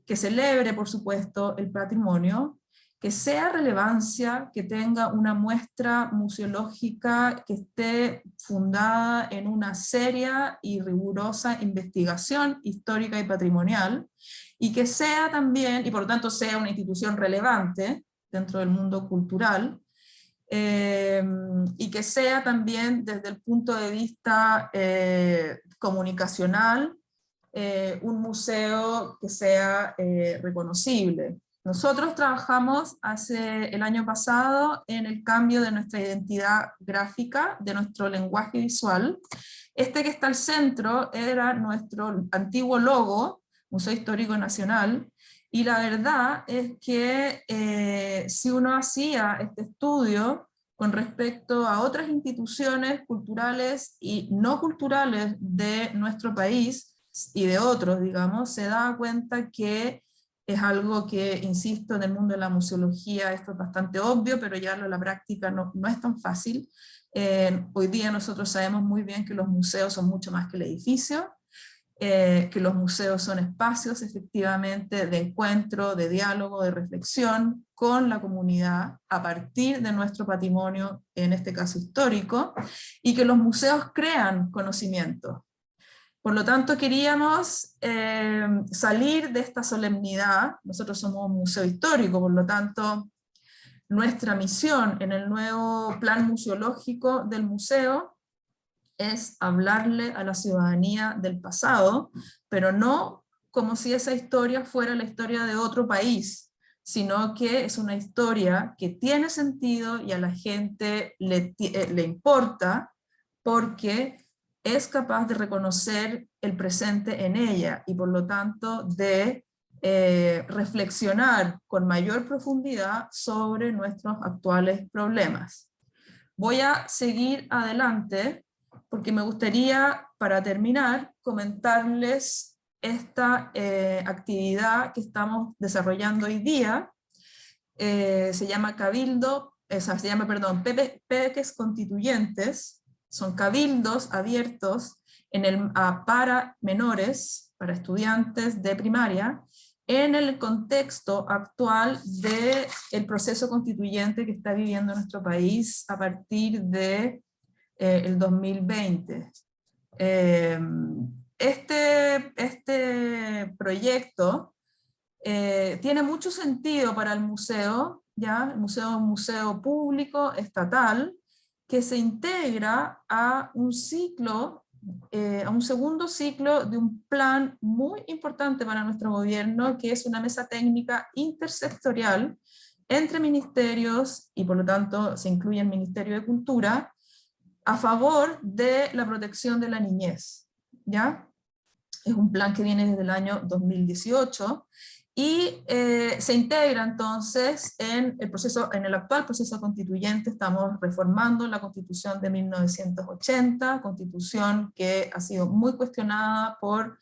que celebre, por supuesto, el patrimonio, que sea relevancia, que tenga una muestra museológica que esté fundada en una seria y rigurosa investigación histórica y patrimonial, y que sea también, y por lo tanto sea una institución relevante dentro del mundo cultural, y que sea también desde el punto de vista comunicacional un museo que sea reconocible. Nosotros trabajamos el año pasado en el cambio de nuestra identidad gráfica, de nuestro lenguaje visual. Este que está al centro era nuestro antiguo logo, Museo Histórico Nacional, y la verdad es que si uno hacía este estudio con respecto a otras instituciones culturales y no culturales de nuestro país y de otros, digamos, se da cuenta que es algo que, insisto, en el mundo de la museología esto es bastante obvio, pero ya en la práctica no es tan fácil. Hoy día nosotros sabemos muy bien que los museos son mucho más que el edificio, que los museos son espacios efectivamente de encuentro, de diálogo, de reflexión con la comunidad a partir de nuestro patrimonio, en este caso histórico, y que los museos crean conocimiento. Por lo tanto queríamos salir de esta solemnidad. Nosotros somos un museo histórico, por lo tanto nuestra misión en el nuevo plan museológico del museo es hablarle a la ciudadanía del pasado, pero no como si esa historia fuera la historia de otro país, sino que es una historia que tiene sentido y a la gente le importa porque es capaz de reconocer el presente en ella y por lo tanto de reflexionar con mayor profundidad sobre nuestros actuales problemas. Voy a seguir adelante porque me gustaría, para terminar, comentarles esta actividad que estamos desarrollando hoy día. Se llama Peques Constituyentes. Son cabildos abiertos para menores, para estudiantes de primaria, en el contexto actual del proceso constituyente que está viviendo nuestro país a partir de el 2020. Este proyecto tiene mucho sentido para el museo, ¿ya? El museo es un museo público, estatal, que se integra a un ciclo, a un segundo ciclo de un plan muy importante para nuestro gobierno, que es una mesa técnica intersectorial entre ministerios, y por lo tanto se incluye el Ministerio de Cultura, a favor de la protección de la niñez, ¿ya? Es un plan que viene desde el año 2018, y se integra entonces en el actual proceso constituyente. Estamos reformando la Constitución de 1980, constitución que ha sido muy cuestionada por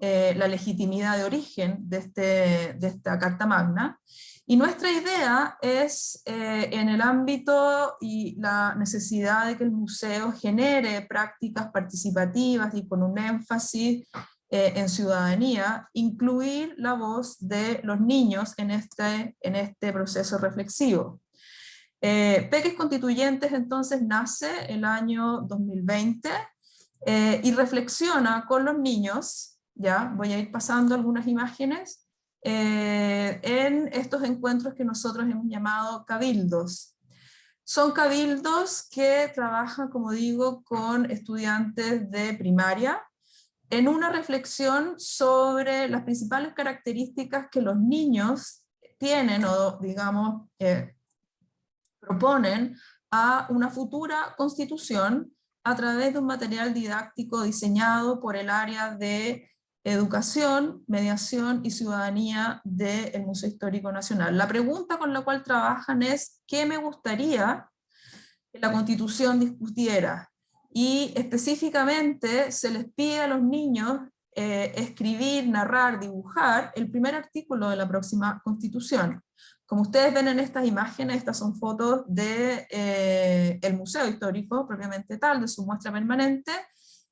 la legitimidad de origen de esta Carta Magna, y nuestra idea es, en el ámbito y la necesidad de que el museo genere prácticas participativas y con un énfasis en ciudadanía, incluir la voz de los niños en este proceso reflexivo. Peques Constituyentes entonces nace el año 2020 y reflexiona con los niños, ya voy a ir pasando algunas imágenes, en estos encuentros que nosotros hemos llamado cabildos. Son cabildos que trabajan, como digo, con estudiantes de primaria, en una reflexión sobre las principales características que los niños tienen o, digamos, proponen a una futura constitución a través de un material didáctico diseñado por el área de Educación, Mediación y Ciudadanía del Museo Histórico Nacional. La pregunta con la cual trabajan es: ¿qué me gustaría que la Constitución discutiera? Y específicamente se les pide a los niños escribir, narrar, dibujar el primer artículo de la próxima Constitución. Como ustedes ven en estas imágenes, estas son fotos de el Museo Histórico propiamente tal, de su muestra permanente.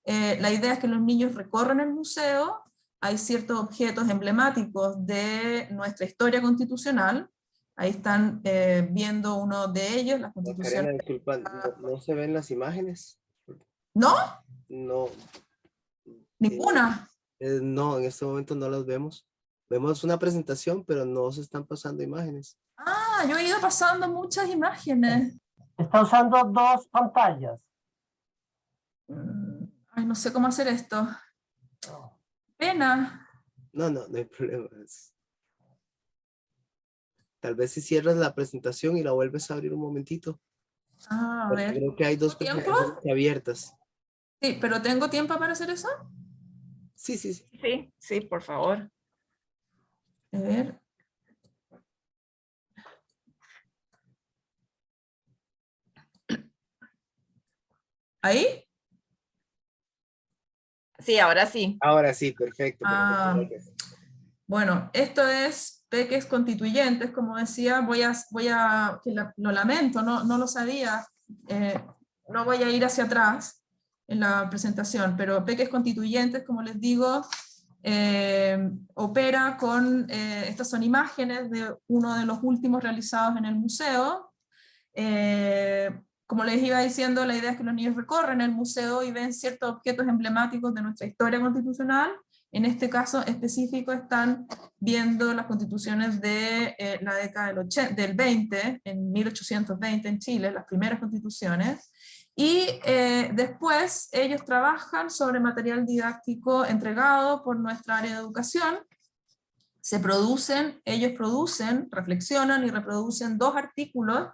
La idea es que los niños recorran el museo, hay ciertos objetos emblemáticos de nuestra historia constitucional, ahí están viendo uno de ellos, la Constitución. Macarena, disculpa, ¿no se ven las imágenes? ¿No? No. ¿Ninguna? No, en este momento no las vemos. Vemos una presentación, pero no se están pasando imágenes. Ah, yo he ido pasando muchas imágenes. Está usando dos pantallas. Ay, no sé cómo hacer esto. Pena. No hay problema. Tal vez si cierras la presentación y la vuelves a abrir un momentito. Ah, a Porque ver. creo que hay dos ¿Tiempo? presentaciones abiertas. Sí, pero ¿tengo tiempo para hacer eso? Sí. Sí, por favor. A ver. ¿Ahí? Sí, ahora sí. Ahora sí, perfecto. Ah, bueno, esto es peques constituyentes, como decía, lo lamento, no lo sabía, no voy a ir hacia atrás en la presentación, pero peques constituyentes, como les digo, opera con, estas son imágenes de uno de los últimos realizados en el museo. Como les iba diciendo, la idea es que los niños recorren el museo y ven ciertos objetos emblemáticos de nuestra historia constitucional. En este caso específico están viendo las constituciones de la década del 20, en 1820 en Chile, las primeras constituciones, y después ellos trabajan sobre material didáctico entregado por nuestra área de educación. Ellos producen, reflexionan y reproducen 2 artículos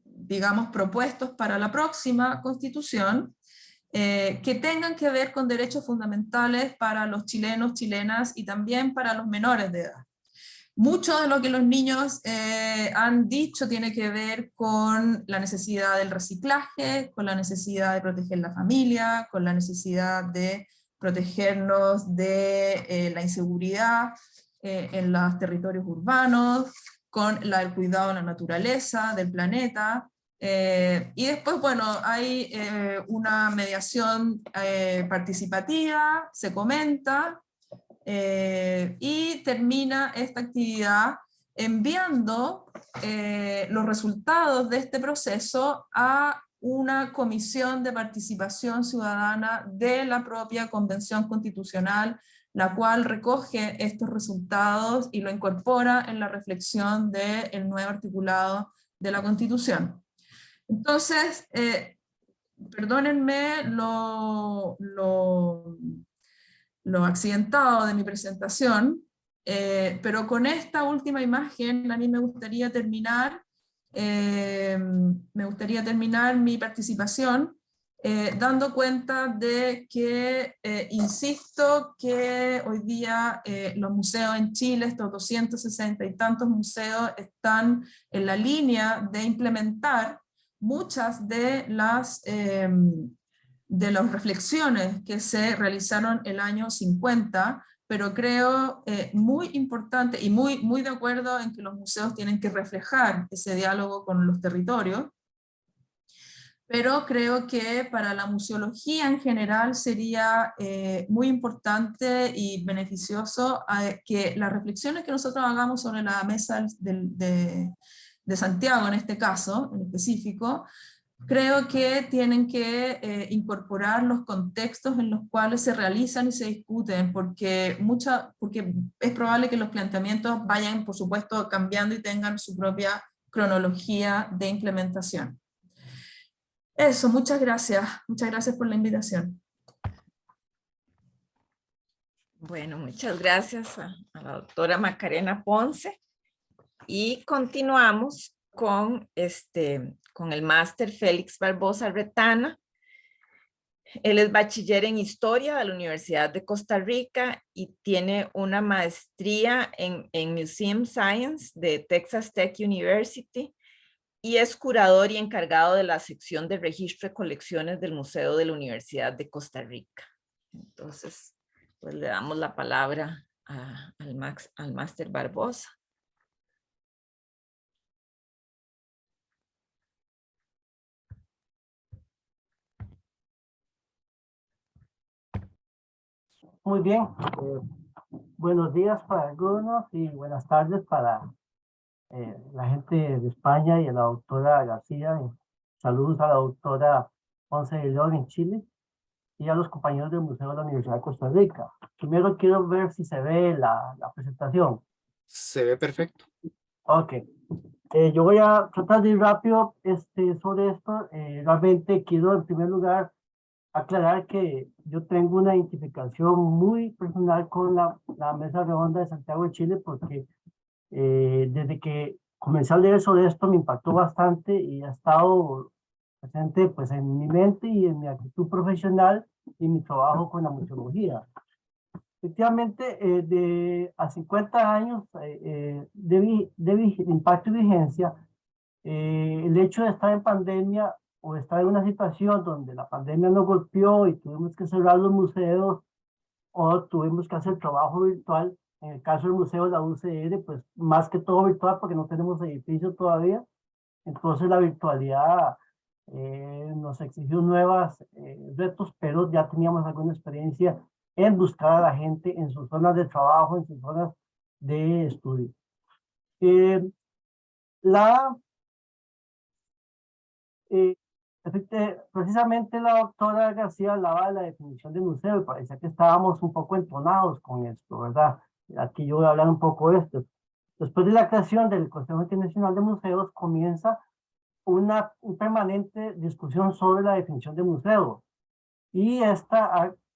digamos, propuestos para la próxima Constitución, que tengan que ver con derechos fundamentales para los chilenos, chilenas y también para los menores de edad. Mucho de lo que los niños han dicho tiene que ver con la necesidad del reciclaje, con la necesidad de proteger la familia, con la necesidad de protegernos de la inseguridad en los territorios urbanos, con el cuidado de la naturaleza, del planeta, y después, bueno, hay una mediación participativa, se comenta, y termina esta actividad enviando los resultados de este proceso a una comisión de participación ciudadana de la propia Convención Constitucional, la cual recoge estos resultados y lo incorpora en la reflexión del nuevo articulado de la Constitución. Entonces, perdónenme lo accidentado de mi presentación, pero con esta última imagen a mí me gustaría terminar mi participación dando cuenta de que, insisto, que hoy día los museos en Chile, estos 260 y tantos museos, están en la línea de implementar muchas de las reflexiones que se realizaron el año 50, pero creo muy importante y muy de acuerdo en que los museos tienen que reflejar ese diálogo con los territorios, pero creo que para la museología en general sería muy importante y beneficioso que las reflexiones que nosotros hagamos sobre la mesa de Santiago, en este caso, en específico, creo que tienen que incorporar los contextos en los cuales se realizan y se discuten, porque es probable que los planteamientos vayan, por supuesto, cambiando y tengan su propia cronología de implementación. Eso, muchas gracias por la invitación. Bueno, muchas gracias a la doctora Macarena Ponce y continuamos con el máster Félix Barbosa Retana. Él es bachiller en Historia de la Universidad de Costa Rica y tiene una maestría en Museum Science de Texas Tech University y es curador y encargado de la sección de registro de colecciones del Museo de la Universidad de Costa Rica. Entonces, pues le damos la palabra al máster Barbosa. Muy bien. Buenos días para algunos y buenas tardes para la gente de España y a la doctora García. Saludos a la doctora Ponce de León en Chile y a los compañeros del Museo de la Universidad de Costa Rica. Primero quiero ver si se ve la presentación. Se ve perfecto. Ok. Yo voy a tratar de ir rápido sobre esto. Realmente quiero en primer lugar aclarar que yo tengo una identificación muy personal con la Mesa Redonda de Santiago de Chile porque desde que comencé a leer sobre esto me impactó bastante y ha estado presente pues en mi mente y en mi actitud profesional y mi trabajo con la museología. Efectivamente, a 50 años de impacto y vigencia, el hecho de estar en pandemia o estar en una situación donde la pandemia nos golpeó y tuvimos que cerrar los museos o tuvimos que hacer trabajo virtual, en el caso del museo de la UCR, pues más que todo virtual porque no tenemos edificio todavía, entonces la virtualidad nos exigió nuevos retos, pero ya teníamos alguna experiencia en buscar a la gente en sus zonas de trabajo, en sus zonas de estudio. Eh, la Eh, precisamente la doctora García hablaba de la definición de museo y parecía que estábamos un poco entonados con esto, ¿verdad? Aquí yo voy a hablar un poco de esto. Después de la creación del Consejo Internacional de Museos comienza una permanente discusión sobre la definición de museo. Y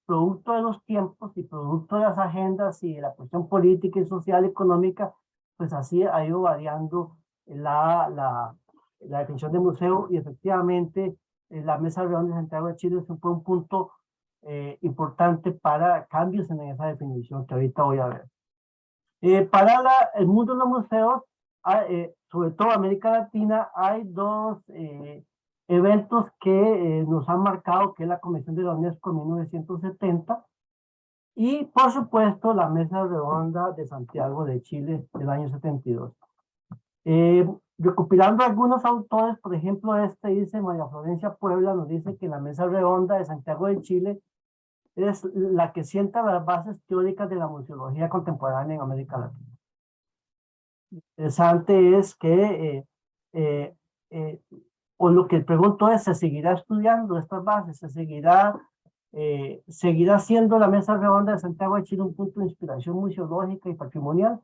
producto de los tiempos y producto de las agendas y de la cuestión política y social económica, pues así ha ido variando la definición de museo y efectivamente la Mesa Redonda de Santiago de Chile fue un punto importante para cambios en esa definición que ahorita voy a ver. Para el mundo de los museos, sobre todo América Latina, hay dos eventos que nos han marcado, que es la Convención de la UNESCO en 1970 y, por supuesto, la Mesa Redonda de Santiago de Chile del año 72. Recopilando algunos autores, por ejemplo, dice María Florencia Puebla, nos dice que la Mesa Redonda de Santiago de Chile es la que sienta las bases teóricas de la museología contemporánea en América Latina. Interesante es que, o lo que pregunto es, ¿se seguirá estudiando estas bases? ¿Seguirá siendo la Mesa Redonda de Santiago de Chile un punto de inspiración museológica y patrimonial?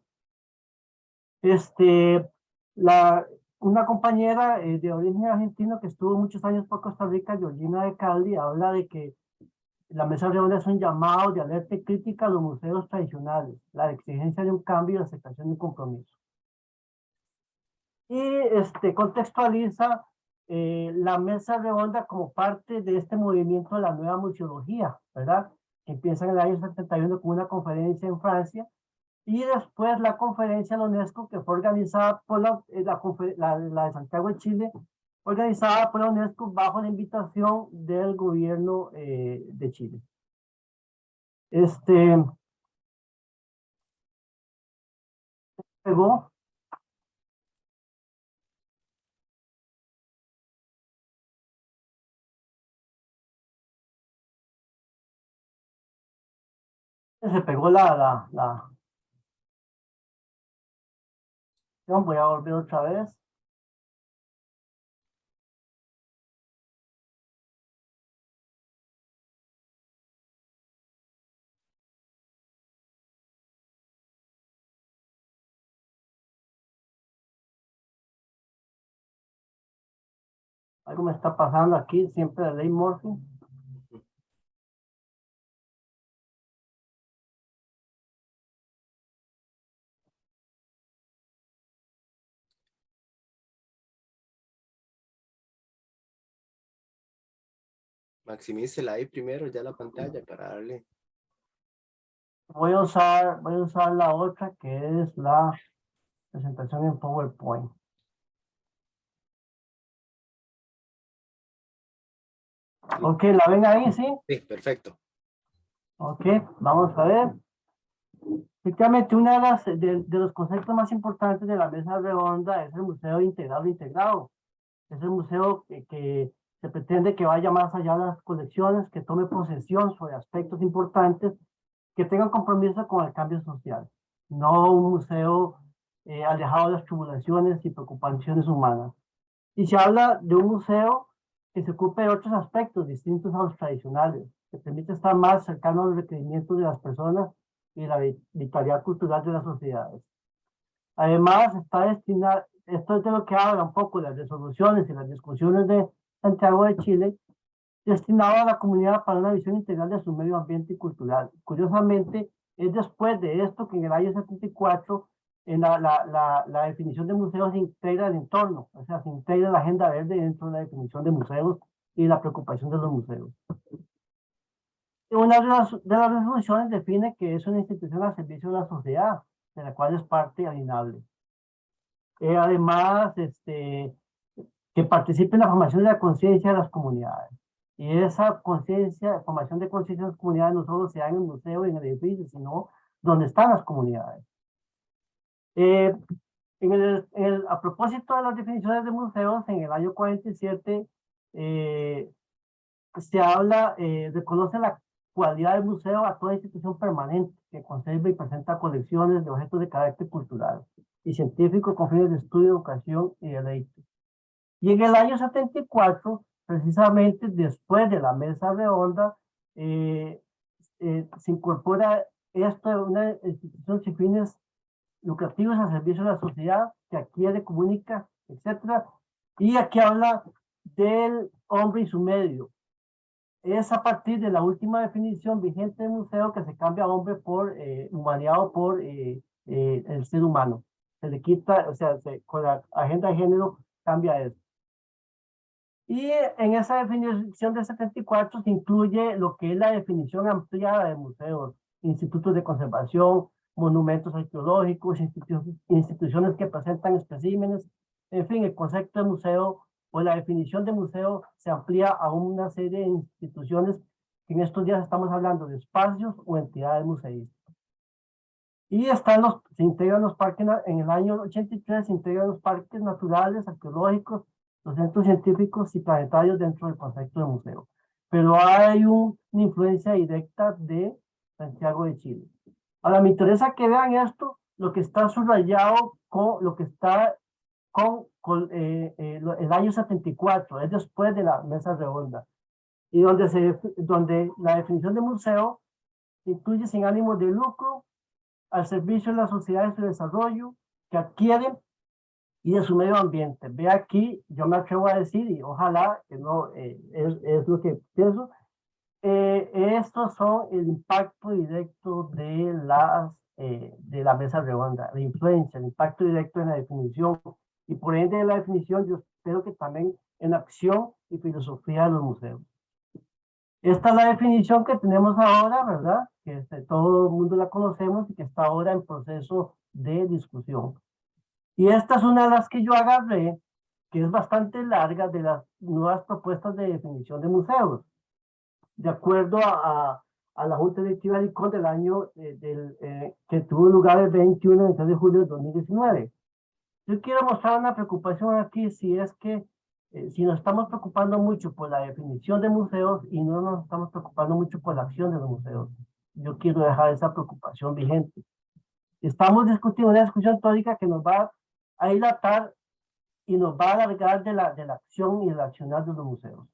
Una compañera de origen argentino que estuvo muchos años por Costa Rica, Georgina de Caldi, habla de que la Mesa Redonda es un llamado de alerta y crítica a los museos tradicionales, la exigencia de un cambio, de aceptación y un compromiso. Y contextualiza la Mesa Redonda como parte de este movimiento de la nueva museología, ¿verdad? Que empieza en el año 71 con una conferencia en Francia y después la conferencia de la UNESCO que fue organizada por la de Santiago de Chile, organizada por la UNESCO bajo la invitación del gobierno de Chile. Luego, se pegó voy a volver otra vez. Algo me está pasando aquí, siempre la ley Murphy. Maximícela ahí primero, ya la pantalla para darle. Voy a usar la otra que es la presentación en PowerPoint. Ok, ¿la ven ahí? ¿Sí? Sí, perfecto. Ok, vamos a ver. Efectivamente, uno de los conceptos más importantes de la mesa redonda es el museo integrado integrado. Es el museo que se pretende que vaya más allá de las colecciones, que tome posesión sobre aspectos importantes, que tenga un compromiso con el cambio social. No un museo alejado de las tribulaciones y preocupaciones humanas. Y se habla de un museo que se ocupe de otros aspectos distintos a los tradicionales, que permite estar más cercano a los requerimientos de las personas y la vitalidad cultural de las sociedades. Además, está destinado, esto es de lo que habla un poco las resoluciones y las discusiones de Santiago de Chile, destinado a la comunidad para una visión integral de su medio ambiente y cultural. Curiosamente, es después de esto que en el año 74 en la definición de museos se integra el entorno, o sea, se integra la agenda verde dentro de la definición de museos y la preocupación de los museos. Una de las resoluciones define que es una institución al servicio de la sociedad, de la cual es parte alienable. Además, que participe en la formación de la conciencia de las comunidades. Y esa conciencia, formación de conciencia de las comunidades no solo se da en el museo y en el edificio, sino donde están las comunidades. A propósito de las definiciones de museos, en el año 47 se habla, reconoce la cualidad del museo a toda institución permanente que conserva y presenta colecciones de objetos de carácter cultural y científico con fines de estudio, educación y deleite. Y en el año 74, precisamente después de la mesa redonda, se incorpora esto de una institución sin fines lucrativos al servicio de la sociedad, que adquiere, comunica, etcétera. Y aquí habla del hombre y su medio. Es a partir de la última definición vigente del museo que se cambia hombre por humanidad por el ser humano. Se le quita, o sea, con la agenda de género cambia eso. Y en esa definición de 74 se incluye lo que es la definición ampliada de museos, institutos de conservación, monumentos arqueológicos, instituciones que presentan especímenes, en fin, el concepto de museo o la definición de museo se amplía a una serie de instituciones que en estos días estamos hablando de espacios o entidades museísticas. Y se integran los parques, en el año 83 se integran los parques naturales, arqueológicos, los centros científicos y planetarios dentro del concepto de museo. Pero hay una influencia directa de Santiago de Chile. Ahora, me interesa que vean esto, lo que está subrayado con lo que está el año 74, es después de la mesa redonda, y donde la definición de museo incluye sin ánimo de lucro, al servicio de la sociedad y su desarrollo, que adquieren y de su medio ambiente. Ve aquí, yo me atrevo a decir, y ojalá que no, es lo que pienso, estos son el impacto directo de la mesa redonda, la influencia, el impacto directo en la definición, y por ende de la definición, yo espero que también en acción y filosofía de los museos. Esta es la definición que tenemos ahora, ¿verdad? Que todo el mundo la conocemos y que está ahora en proceso de discusión. Y esta es una de las que yo agarré, que es bastante larga, de las nuevas propuestas de definición de museos. De acuerdo a la Junta Directiva del ICON del año que tuvo lugar el 21 y 23 de julio de 2019. Yo quiero mostrar una preocupación aquí, si es que si nos estamos preocupando mucho por la definición de museos y no nos estamos preocupando mucho por la acción de los museos. Yo quiero dejar esa preocupación vigente. Estamos discutiendo una discusión teórica que nos va a dilatar y nos va a alargar de la acción y del accionar de los museos.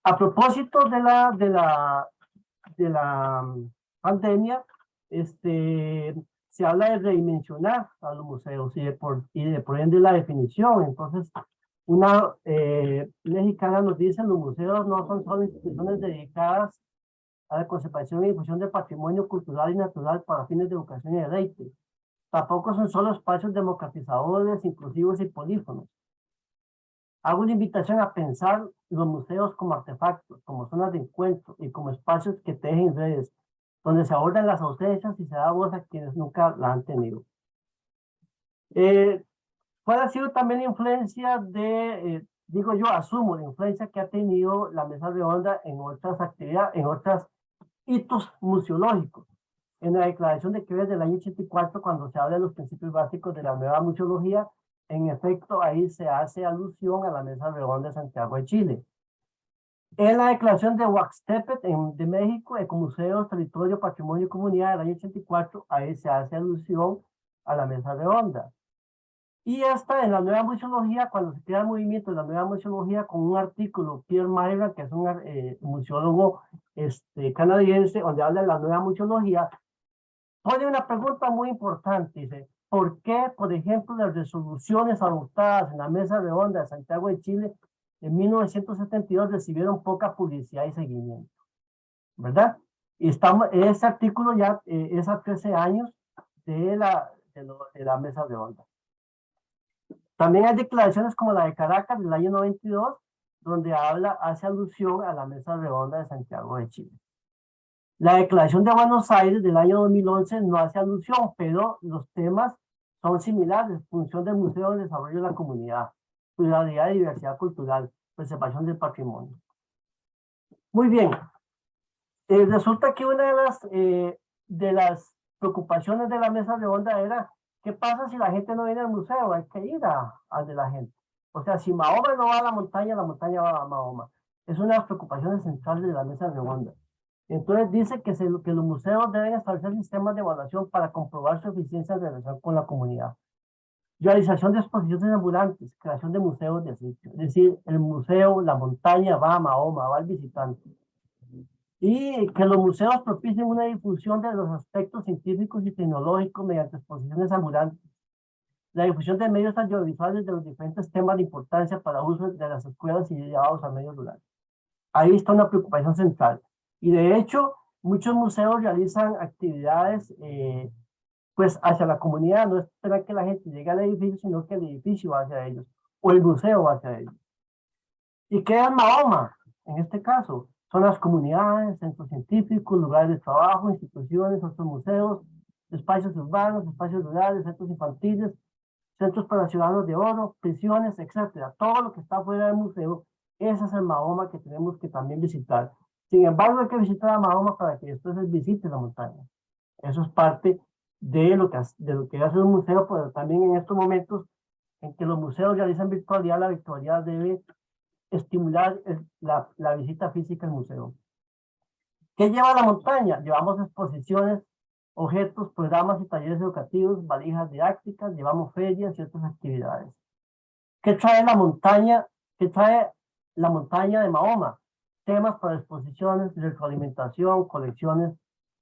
A propósito de la pandemia, se habla de redimensionar a los museos y de por ende la definición. Entonces, una mexicana nos dice, los museos no son solo instituciones dedicadas a la conservación y difusión del patrimonio cultural y natural para fines de educación y deleite. Tampoco son solo espacios democratizadores, inclusivos y polífonos. Hago una invitación a pensar los museos como artefactos, como zonas de encuentro y como espacios que tejen redes, donde se abordan las ausencias y se da voz a quienes nunca la han tenido. ¿Cuál ha sido también la influencia de, digo yo, asumo la influencia que ha tenido la mesa redonda en otras actividades, en otros hitos museológicos? En la Declaración de Quebec del año 84, cuando se habla de los principios básicos de la nueva museología, en efecto, ahí se hace alusión a la mesa redonda de Santiago de Chile. En la Declaración de Oaxtepec de México, Ecomuseos, Territorio, Patrimonio y Comunidad del año 84, ahí se hace alusión a la mesa redonda. Y esta en la nueva museología, cuando se crea el movimiento de la nueva museología, con un artículo, Pierre Myra, que es un museólogo canadiense, donde habla de la nueva museología, pone una pregunta muy importante, dice, ¿por qué, por ejemplo, las resoluciones adoptadas en la mesa redonda de Santiago de Chile en 1972 recibieron poca publicidad y seguimiento? ¿Verdad? Y ese artículo ya es a 13 años de la mesa redonda. También hay declaraciones como la de Caracas del año 92, donde hace alusión a la mesa redonda de Santiago de Chile. La Declaración de Buenos Aires del año 2011 no hace alusión, pero los temas son similares: función del museo, desarrollo de la comunidad, pluralidad y diversidad cultural, preservación del patrimonio. Muy bien. Resulta que una de las preocupaciones de la mesa redonda era: ¿qué pasa si la gente no viene al museo? Hay que ir al de la gente. O sea, si Mahoma no va a la montaña va a Mahoma. Es una de las preocupaciones centrales de la mesa redonda. Entonces dice que los museos deben establecer sistemas de evaluación para comprobar su eficiencia en relación con la comunidad. Realización de exposiciones ambulantes, creación de museos de sitio. Es decir, el museo, la montaña va a Mahoma, va al visitante. Y que los museos propicien una difusión de los aspectos científicos y tecnológicos mediante exposiciones ambulantes. La difusión de medios audiovisuales de los diferentes temas de importancia para uso de las escuelas y llevados a medios rurales. Ahí está una preocupación central. Y de hecho, muchos museos realizan actividades pues hacia la comunidad. No esperan que la gente llegue al edificio, sino que el edificio va hacia ellos, o el museo va hacia ellos. ¿Y qué es Mahoma? En este caso, son las comunidades, centros científicos, lugares de trabajo, instituciones, otros museos, espacios urbanos, espacios rurales, centros infantiles, centros para ciudadanos de oro, prisiones, etcétera. Todo lo que está fuera del museo, ese es el Mahoma que tenemos que también visitar. Sin embargo, hay que visitar a Mahoma para que después él visite la montaña. Eso es parte de lo que hace un museo, pero también en estos momentos en que los museos realizan virtualidad, la virtualidad debe estimular la visita física al museo. ¿Qué lleva a la montaña? Llevamos exposiciones, objetos, programas y talleres educativos, valijas didácticas, llevamos ferias y otras actividades. ¿Qué trae la montaña? ¿Qué trae la montaña de Mahoma? Temas para exposiciones, retroalimentación, colecciones,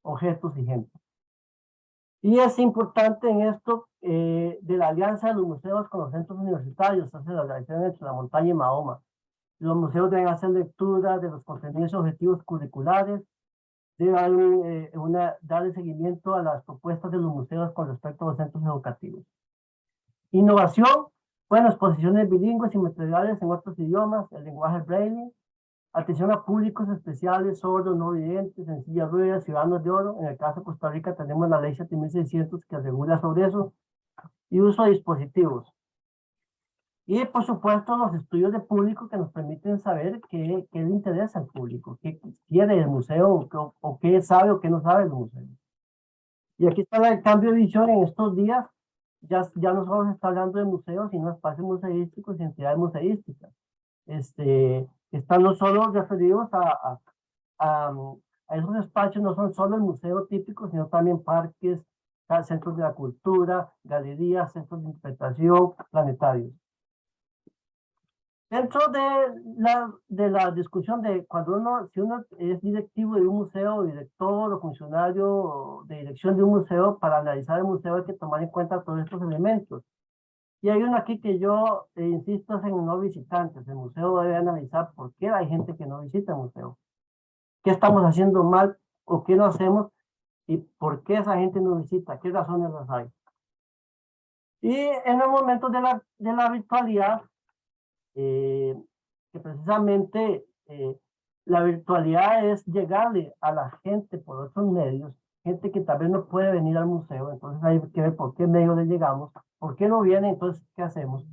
objetos y gente. Y es importante en esto de la alianza de los museos con los centros universitarios, hace la relación entre la montaña y Mahoma. Los museos deben hacer lectura de los contenidos y objetivos curriculares, deben darle seguimiento a las propuestas de los museos con respecto a los centros educativos. Innovación, bueno, exposiciones bilingües y materiales en otros idiomas, el lenguaje braille, atención a públicos especiales, sordos, no videntes, en silla de ruedas, ciudadanos de oro. En el caso de Costa Rica tenemos la ley 7600 que regula sobre eso, y uso de dispositivos. Y por supuesto los estudios de público que nos permiten saber qué le interesa al público, qué quiere el museo, o qué sabe o qué no sabe el museo. Y aquí está el cambio de visión en estos días. Ya no solo se está hablando de museos, sino espacios museísticos y entidades museísticas. Están no solo referidos a esos espacios, no son solo el museo típico, sino también parques, centros de la cultura, galerías, centros de interpretación, planetarios. Dentro de la discusión de si uno es directivo de un museo, director o funcionario de dirección de un museo, para analizar el museo hay que tomar en cuenta todos estos elementos. Y hay uno aquí que yo insisto, es en no visitantes. El museo debe analizar por qué hay gente que no visita el museo. ¿Qué estamos haciendo mal o qué no hacemos? ¿Y por qué esa gente no visita? ¿Qué razones las hay? Y en los momentos de la virtualidad, que precisamente la virtualidad es llegarle a la gente por otros medios, gente que tal vez no puede venir al museo, entonces hay que ver por qué medio le llegamos, por qué no viene, entonces, ¿qué hacemos?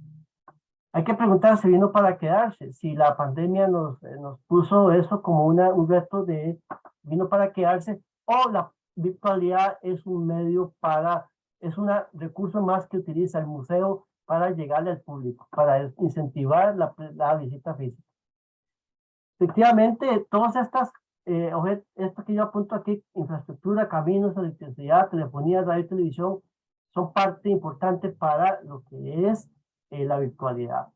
Hay que preguntar si vino para quedarse, si la pandemia nos puso eso como un reto de vino para quedarse, o la virtualidad es un medio es un recurso más que utiliza el museo para llegarle al público, para incentivar la visita física. Efectivamente, todas estas, esto que yo apunto aquí, infraestructura, caminos, electricidad, telefonía, radio y televisión, son parte importante para lo que es la virtualidad.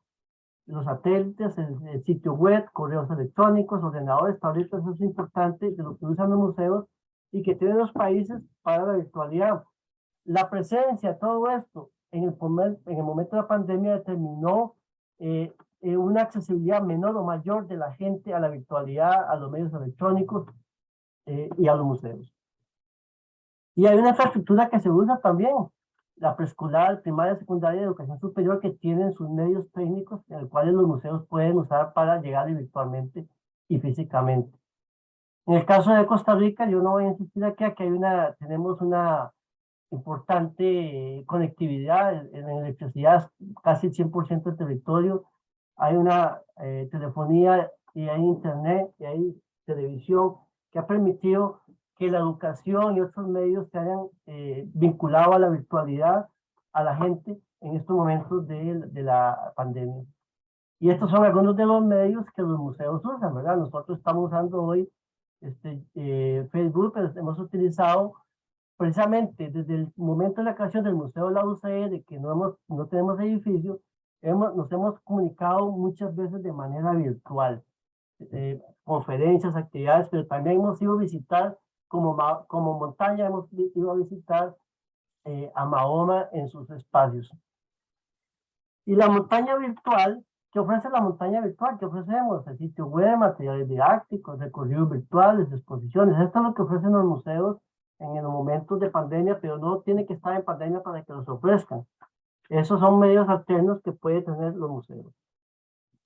Los satélites, el sitio web, correos electrónicos, ordenadores, tabletas, eso es importante de lo que usan los museos y que tienen los países para la virtualidad. La presencia, todo esto, en el momento de la pandemia determinó una accesibilidad menor o mayor de la gente a la virtualidad, a los medios electrónicos y a los museos. Y hay una infraestructura que se usa también, la preescolar, primaria, secundaria y educación superior, que tienen sus medios técnicos en los cuales los museos pueden usar para llegar virtualmente y físicamente. En el caso de Costa Rica, yo no voy a insistir aquí tenemos una importante conectividad en electricidad, casi el 100% del territorio. Hay una telefonía y hay internet y hay televisión que ha permitido que la educación y otros medios se hayan vinculado a la virtualidad a la gente en estos momentos de la pandemia. Y estos son algunos de los medios que los museos usan, ¿verdad? Nosotros estamos usando hoy Facebook, pero hemos utilizado precisamente desde el momento de la creación del Museo de la UCR, que no tenemos edificio, nos hemos comunicado muchas veces de manera virtual, conferencias, actividades, pero también hemos ido a visitar, como montaña, hemos ido a visitar a Mahoma en sus espacios. Y la montaña virtual, ¿qué ofrece la montaña virtual? ¿Qué ofrecemos? El sitio web, materiales didácticos, recorridos virtuales, exposiciones. Esto es lo que ofrecen los museos en los momentos de pandemia, pero no tiene que estar en pandemia para que los ofrezcan. Esos son medios alternos que pueden tener los museos.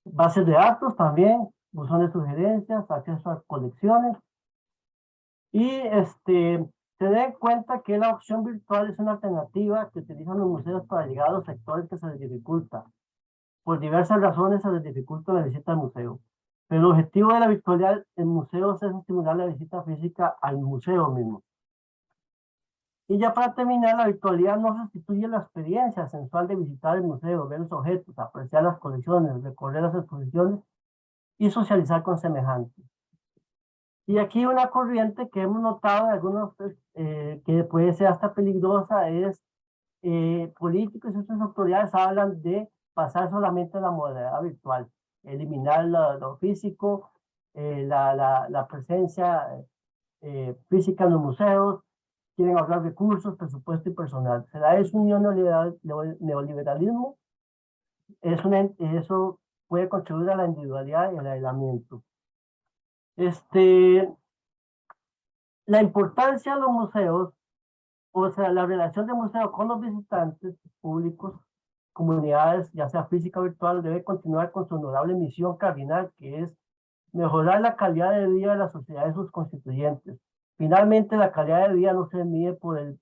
Bases de datos también, buzón de sugerencias, acceso a colecciones. Y tener en cuenta que la opción virtual es una alternativa que utilizan los museos para llegar a los sectores que se les dificulta. Por diversas razones se les dificulta la visita al museo. Pero el objetivo de la virtualidad en museos es estimular la visita física al museo mismo. Y ya para terminar, la virtualidad no sustituye la experiencia sensual de visitar el museo, ver los objetos, apreciar las colecciones, recorrer las exposiciones y socializar con semejantes. Y aquí una corriente que hemos notado de algunos que puede ser hasta peligrosa es políticos y otras autoridades hablan de pasar solamente a la modalidad virtual, eliminar lo físico, la presencia física en los museos, quieren ahorrar recursos, presupuesto y personal. ¿Será eso un neoliberalismo? Eso puede contribuir a la individualidad y al aislamiento. La importancia de los museos, o sea, la relación de museo con los visitantes públicos, comunidades, ya sea física o virtual, debe continuar con su honorable misión cardinal, que es mejorar la calidad de vida de la sociedad de sus constituyentes. Finalmente, la calidad de vida no se mide por el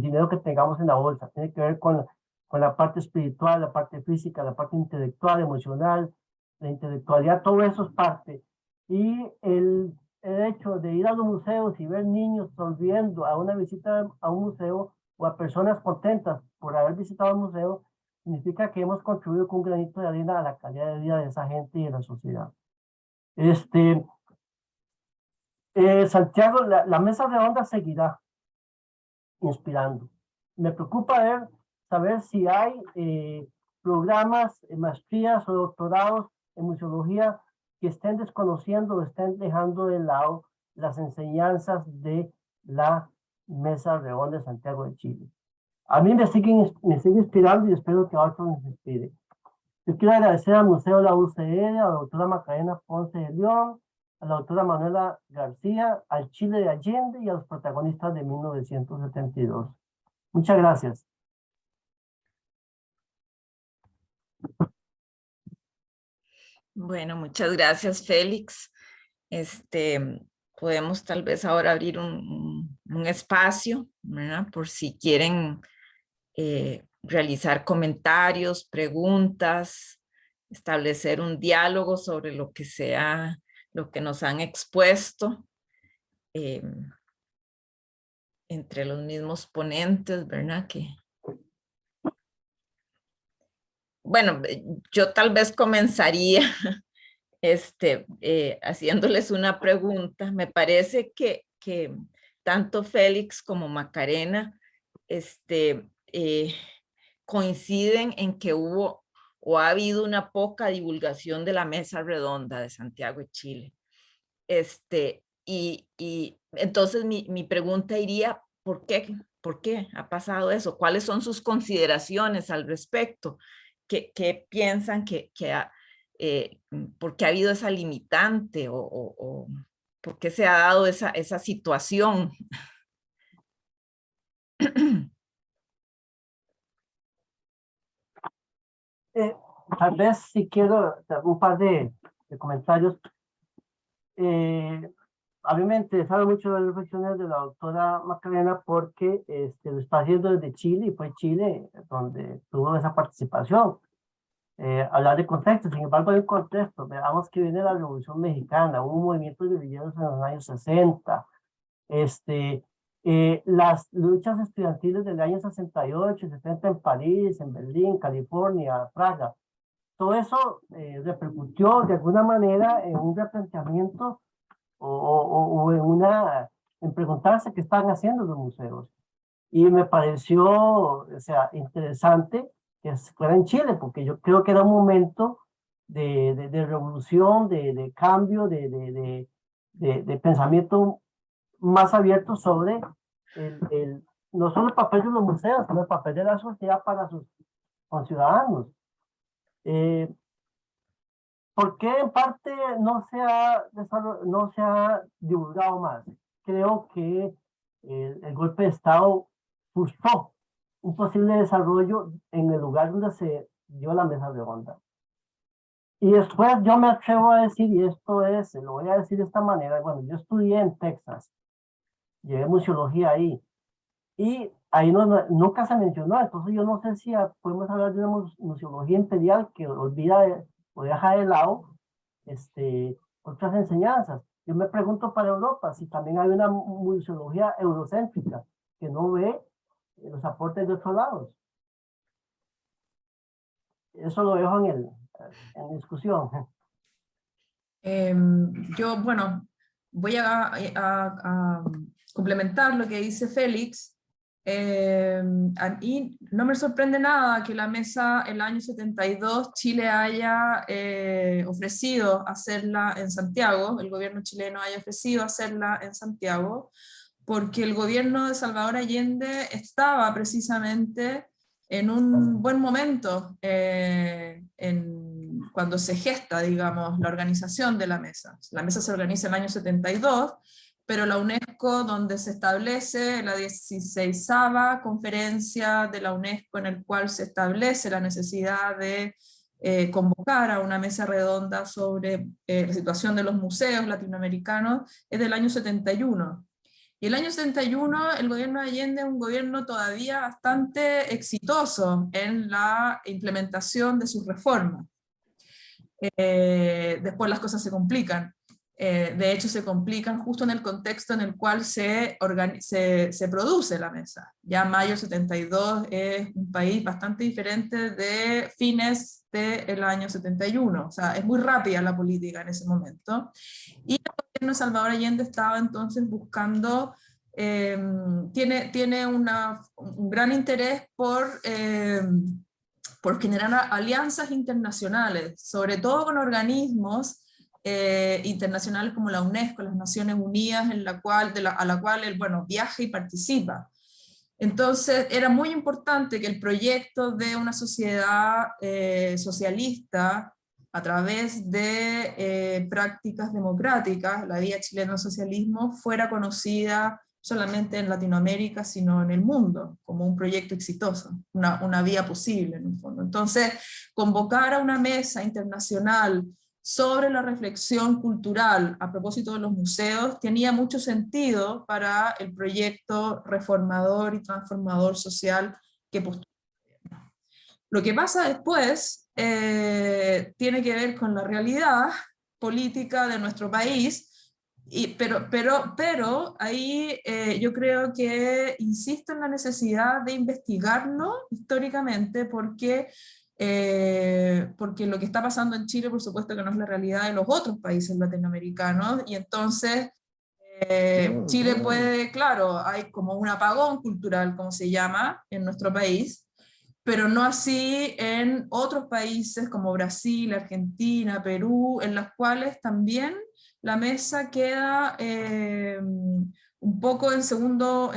dinero que tengamos en la bolsa, tiene que ver con la parte espiritual, la parte física, la parte intelectual, emocional, la intelectualidad, todo eso es parte. Y el hecho de ir a los museos y ver niños sonriendo a una visita a un museo o a personas contentas por haber visitado el museo, significa que hemos contribuido con un granito de arena a la calidad de vida de esa gente y de la sociedad. Santiago, la mesa redonda seguirá inspirando. Me preocupa saber si hay programas, maestrías o doctorados en museología que estén desconociendo o estén dejando de lado las enseñanzas de la mesa redonda de Santiago de Chile. A mí me sigue inspirando y espero que a otros les inspire. Yo quiero agradecer al Museo de la UCR, a la doctora Macarena Ponce de León, a la doctora Manuela García, al Chile de Allende y a los protagonistas de 1972. Muchas gracias. Bueno, muchas gracias, Félix. Podemos tal vez ahora abrir un espacio, ¿verdad? Por si quieren realizar comentarios, preguntas, establecer un diálogo sobre lo que nos han expuesto entre los mismos ponentes, ¿verdad? Bueno, yo tal vez comenzaría haciéndoles una pregunta. Me parece que tanto Félix como Macarena coinciden en que hubo o ha habido una poca divulgación de la mesa redonda de Santiago de Chile. Y entonces mi pregunta iría, ¿por qué? ¿Por qué ha pasado eso? ¿Cuáles son sus consideraciones al respecto? ¿Qué piensan por qué ha habido esa limitante o por qué se ha dado esa situación? Tal vez si quiero un par de comentarios. A mí me interesaron mucho las reflexiones de la doctora Macarena porque lo está haciendo desde Chile y fue Chile donde tuvo esa participación. Hablar de contexto, sin embargo hay un contexto. Veamos que viene la Revolución Mexicana, hubo un movimiento guerrilleros en los años 60, las luchas estudiantiles del año 68 y 70 en París, en Berlín, California, Praga. Todo eso repercutió de alguna manera en un replanteamiento o en preguntarse qué están haciendo los museos. Y me pareció, o sea, interesante que fuera en Chile, porque yo creo que era un momento de revolución, de cambio, de pensamiento más abierto sobre no solo el papel de los museos, sino el papel de la sociedad para sus conciudadanos. ¿Por qué en parte no se ha divulgado más? Creo que el golpe de Estado frustró un posible desarrollo en el lugar donde se dio la mesa redonda. Y después yo me atrevo a decir, y esto lo voy a decir de esta manera, bueno, yo estudié en Texas, llevé museología ahí, y ahí nunca se mencionó, entonces yo no sé si podemos hablar de una museología imperial que olvida o deja de lado otras enseñanzas. Yo me pregunto para Europa si también hay una museología eurocéntrica que no ve los aportes de otros lados. Eso lo dejo en discusión. Yo, bueno, voy a complementar lo que dice Félix. Y no me sorprende nada que la mesa el año 72 Chile haya ofrecido hacerla en Santiago, el gobierno chileno haya ofrecido hacerla en Santiago, porque el gobierno de Salvador Allende estaba precisamente en un buen momento cuando se gesta, digamos, la organización de la mesa. La mesa se organiza en el año 72, pero la UNESCO, donde se establece la 16ª conferencia de la UNESCO, en el cual se establece la necesidad de convocar a una mesa redonda sobre la situación de los museos latinoamericanos, es del año 71. Y el año 71 el gobierno de Allende es un gobierno todavía bastante exitoso en la implementación de sus reformas. Después las cosas se complican. De hecho se complican justo en el contexto en el cual se produce la mesa. Ya mayo 72 es un país bastante diferente de fines del año 71, o sea, es muy rápida la política en ese momento. Y el gobierno de Salvador Allende estaba entonces buscando, tiene un gran interés por generar alianzas internacionales, sobre todo con organismos internacionales como la UNESCO, las Naciones Unidas, a la cual él, bueno, viaja y participa. Entonces era muy importante que el proyecto de una sociedad socialista a través de prácticas democráticas, la vía chilena del socialismo, fuera conocida solamente en Latinoamérica, sino en el mundo, como un proyecto exitoso, una vía posible en el fondo. Entonces, convocar a una mesa internacional sobre la reflexión cultural a propósito de los museos tenía mucho sentido para el proyecto reformador y transformador social que postuló. Lo que pasa después tiene que ver con la realidad política de nuestro país, pero ahí yo creo que insisto en la necesidad de investigarlo históricamente, porque lo que está pasando en Chile, por supuesto que no es la realidad de los otros países latinoamericanos, y entonces Chile puede, claro, hay como un apagón cultural, como se llama, en nuestro país, pero no así en otros países como Brasil, Argentina, Perú, en los cuales también la mesa queda un poco en segundo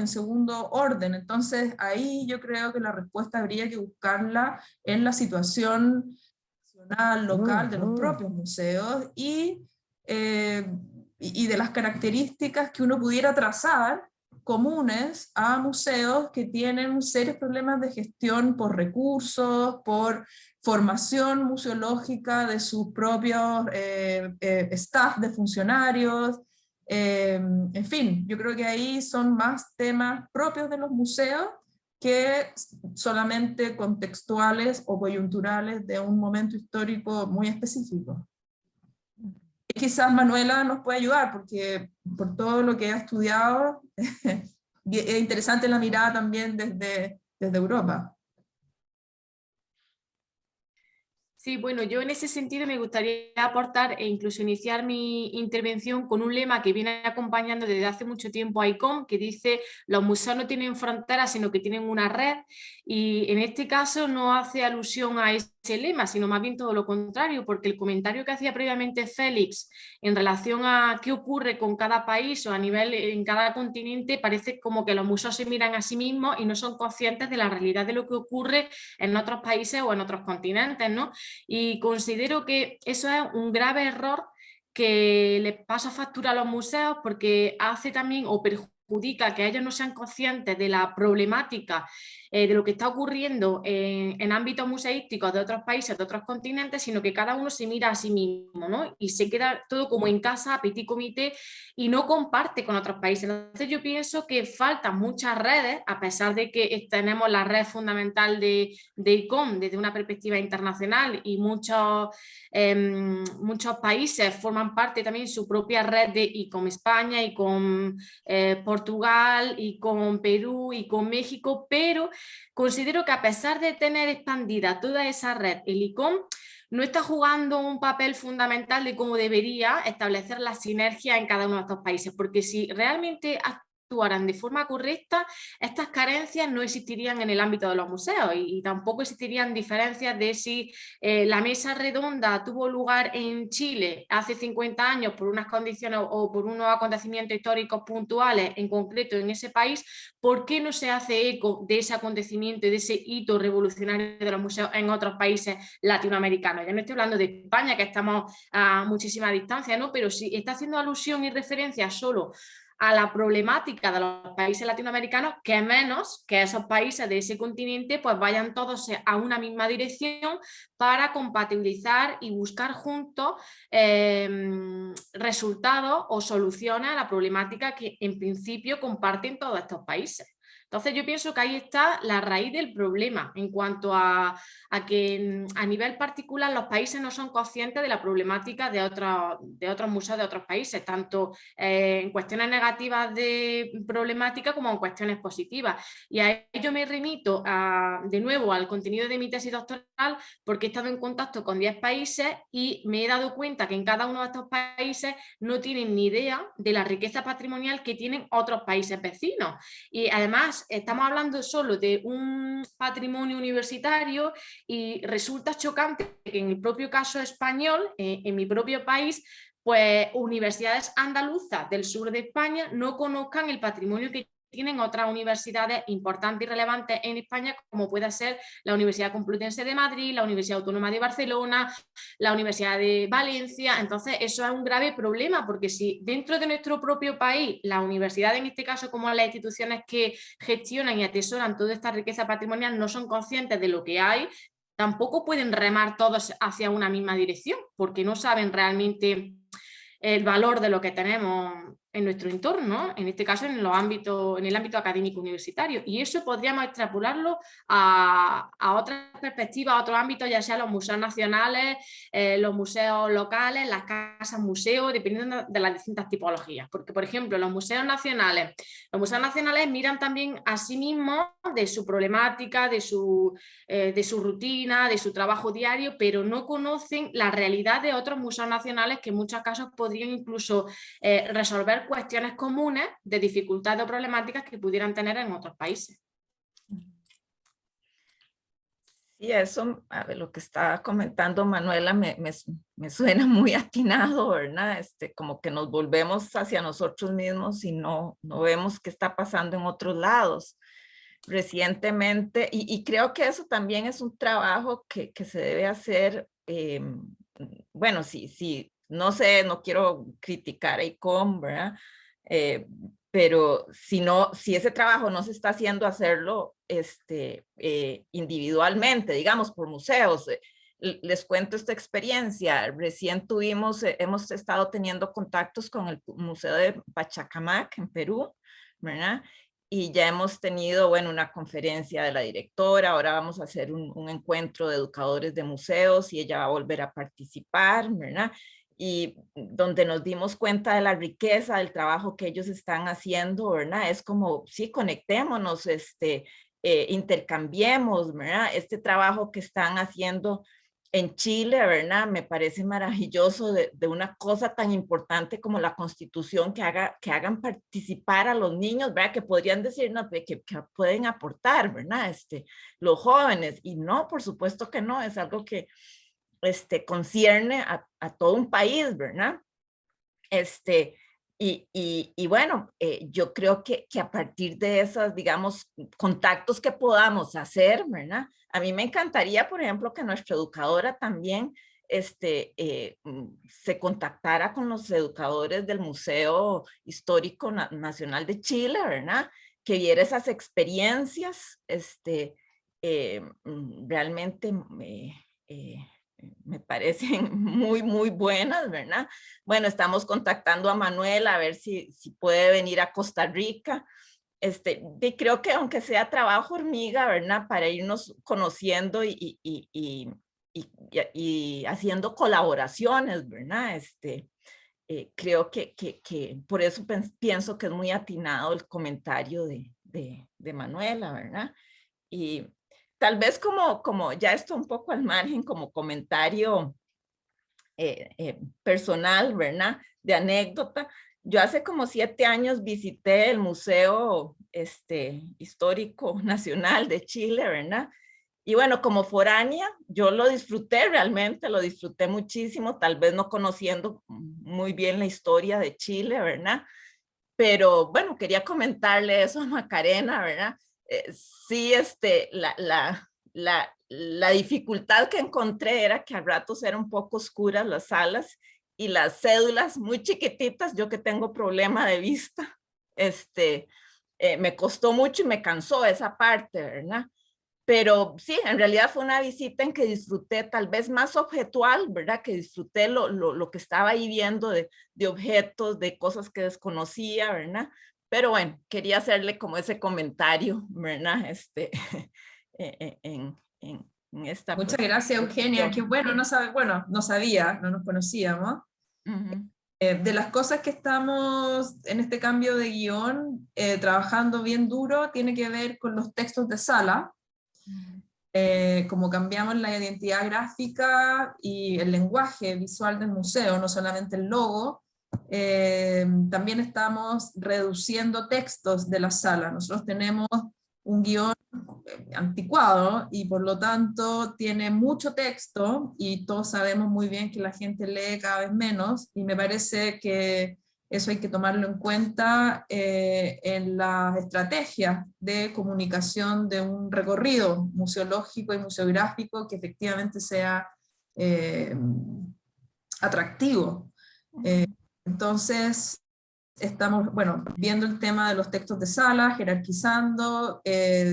orden. Entonces ahí yo creo que la respuesta habría que buscarla en la situación nacional, local, de los propios museos y de las características que uno pudiera trazar comunes a museos que tienen serios problemas de gestión por recursos, por formación museológica de sus propios staff de funcionarios. En fin, yo creo que ahí son más temas propios de los museos que solamente contextuales o coyunturales de un momento histórico muy específico. Quizás Manuela nos puede ayudar, porque por todo lo que ha estudiado, es interesante la mirada también desde Europa. Sí, bueno, yo en ese sentido me gustaría aportar e incluso iniciar mi intervención con un lema que viene acompañando desde hace mucho tiempo a ICOM, que dice: los museos no tienen fronteras, sino que tienen una red, y en este caso no hace alusión a ese lema, sino más bien todo lo contrario, porque el comentario que hacía previamente Félix en relación a qué ocurre con cada país o a nivel en cada continente, parece como que los museos se miran a sí mismos y no son conscientes de la realidad de lo que ocurre en otros países o en otros continentes, ¿no? Y considero que eso es un grave error que le pasa factura a los museos, porque hace también o perjudica que ellos no sean conscientes de la problemática de lo que está ocurriendo en ámbitos museísticos de otros países, de otros continentes, sino que cada uno se mira a sí mismo, ¿no? Y se queda todo como en casa, petit comité, y no comparte con otros países. Entonces yo pienso que faltan muchas redes, a pesar de que tenemos la red fundamental de ICOM desde una perspectiva internacional, y muchos países forman parte también de su propia red de ICOM España, y con Portugal, y con Perú, y con México, pero considero que a pesar de tener expandida toda esa red, el ICOM no está jugando un papel fundamental de cómo debería establecer la sinergia en cada uno de estos países, porque si realmente actuaran de forma correcta, estas carencias no existirían en el ámbito de los museos, y tampoco existirían diferencias de si la mesa redonda tuvo lugar en Chile hace 50 años por unas condiciones o por unos acontecimientos históricos puntuales en concreto en ese país. ¿Por qué no se hace eco de ese acontecimiento y de ese hito revolucionario de los museos en otros países latinoamericanos? Ya no estoy hablando de España, que estamos a muchísima distancia, ¿no? Pero si está haciendo alusión y referencia solo a la problemática de los países latinoamericanos, que menos que esos países de ese continente pues vayan todos a una misma dirección para compatibilizar y buscar juntos resultados o soluciones a la problemática que en principio comparten todos estos países. Entonces yo pienso que ahí está la raíz del problema, en cuanto a que a nivel particular los países no son conscientes de la problemática de otros museos de otros países, tanto en cuestiones negativas de problemática como en cuestiones positivas. Y a ello me remito de nuevo al contenido de mi tesis doctoral, porque he estado en contacto con 10 países y me he dado cuenta que en cada uno de estos países no tienen ni idea de la riqueza patrimonial que tienen otros países vecinos. Y además estamos hablando solo de un patrimonio universitario, y resulta chocante que en el propio caso español, en mi propio país, pues universidades andaluzas del sur de España no conozcan el patrimonio que tienen otras universidades importantes y relevantes en España, como puede ser la Universidad Complutense de Madrid, la Universidad Autónoma de Barcelona, la Universidad de Valencia. Entonces eso es un grave problema, porque si dentro de nuestro propio país la universidad, en este caso como las instituciones que gestionan y atesoran toda esta riqueza patrimonial, no son conscientes de lo que hay, tampoco pueden remar todos hacia una misma dirección, porque no saben realmente el valor de lo que tenemos en nuestro entorno, en este caso en el ámbito académico universitario, y eso podríamos extrapolarlo a otras perspectivas, a otros ámbitos, ya sea los museos nacionales, los museos locales, las casas museos, dependiendo de las distintas tipologías, porque por ejemplo los museos nacionales miran también a sí mismos de su problemática, de su rutina, de su trabajo diario, pero no conocen la realidad de otros museos nacionales que en muchos casos podrían incluso resolver cuestiones comunes de dificultades o problemáticas que pudieran tener en otros países. Sí, eso, a ver, lo que estaba comentando Manuela me suena muy atinado, ¿verdad? Como que nos volvemos hacia nosotros mismos y no vemos qué está pasando en otros lados. Recientemente, y creo que eso también es un trabajo que se debe hacer, bueno, sí, no sé, no quiero criticar a ICOM, ¿verdad? Pero si ese trabajo no se está haciendo, hacerlo individualmente, digamos, por museos. Les cuento esta experiencia. Recién hemos estado teniendo contactos con el Museo de Pachacamac en Perú, ¿verdad? Y ya hemos tenido, bueno, una conferencia de la directora, ahora vamos a hacer un encuentro de educadores de museos y ella va a volver a participar, ¿verdad? Y donde nos dimos cuenta de la riqueza del trabajo que ellos están haciendo, ¿verdad? Es como, sí, conectémonos, intercambiemos, ¿verdad? Este trabajo que están haciendo en Chile, ¿verdad? Me parece maravilloso de una cosa tan importante como la Constitución, que hagan participar a los niños, ¿verdad? Que podrían decir, no, que pueden aportar, ¿verdad? Los jóvenes, y no, por supuesto que no, es algo que concierne a todo un país, ¿verdad? Y bueno, yo creo que a partir de esos, digamos, contactos que podamos hacer, ¿verdad? A mí me encantaría, por ejemplo, que nuestra educadora también se contactara con los educadores del Museo Histórico Nacional de Chile, ¿verdad? Que viera esas experiencias, realmente me parecen muy buenas, ¿verdad? Bueno, estamos contactando a Manuel a ver si puede venir a Costa Rica. Y creo que aunque sea trabajo hormiga, ¿verdad? Para irnos conociendo y haciendo colaboraciones, ¿verdad? Creo que por eso pienso que es muy atinado el comentario de Manuela, ¿verdad? Y tal vez como ya esto un poco al margen, como comentario personal, ¿verdad? De anécdota. Yo hace como 7 años visité el Museo Histórico Nacional de Chile, ¿verdad? Y bueno, como foránea, yo lo disfruté realmente, lo disfruté muchísimo, tal vez no conociendo muy bien la historia de Chile, ¿verdad? Pero bueno, quería comentarle eso a Macarena, ¿verdad? Sí, la dificultad que encontré era que a ratos eran un poco oscuras las salas y las cédulas muy chiquititas, yo que tengo problema de vista, me costó mucho y me cansó esa parte, ¿verdad? Pero sí, en realidad fue una visita en que disfruté tal vez más objetual, ¿verdad? Que disfruté lo que estaba ahí viendo de objetos, de cosas que desconocía, ¿verdad? Pero bueno, quería hacerle como ese comentario, ¿verdad? En esta Muchas gracias, Eugenia. Qué bueno, no sabía, no nos conocíamos. Uh-huh. De las cosas que estamos en este cambio de guión, trabajando bien duro, tiene que ver con los textos de sala. Como cambiamos la identidad gráfica y el lenguaje visual del museo, no solamente el logo, también estamos reduciendo textos de la sala. Nosotros tenemos un guión anticuado y por lo tanto tiene mucho texto y todos sabemos muy bien que la gente lee cada vez menos, y me parece que eso hay que tomarlo en cuenta en las estrategias de comunicación de un recorrido museológico y museográfico que efectivamente sea atractivo. Entonces, estamos, bueno, viendo el tema de los textos de sala, jerarquizando,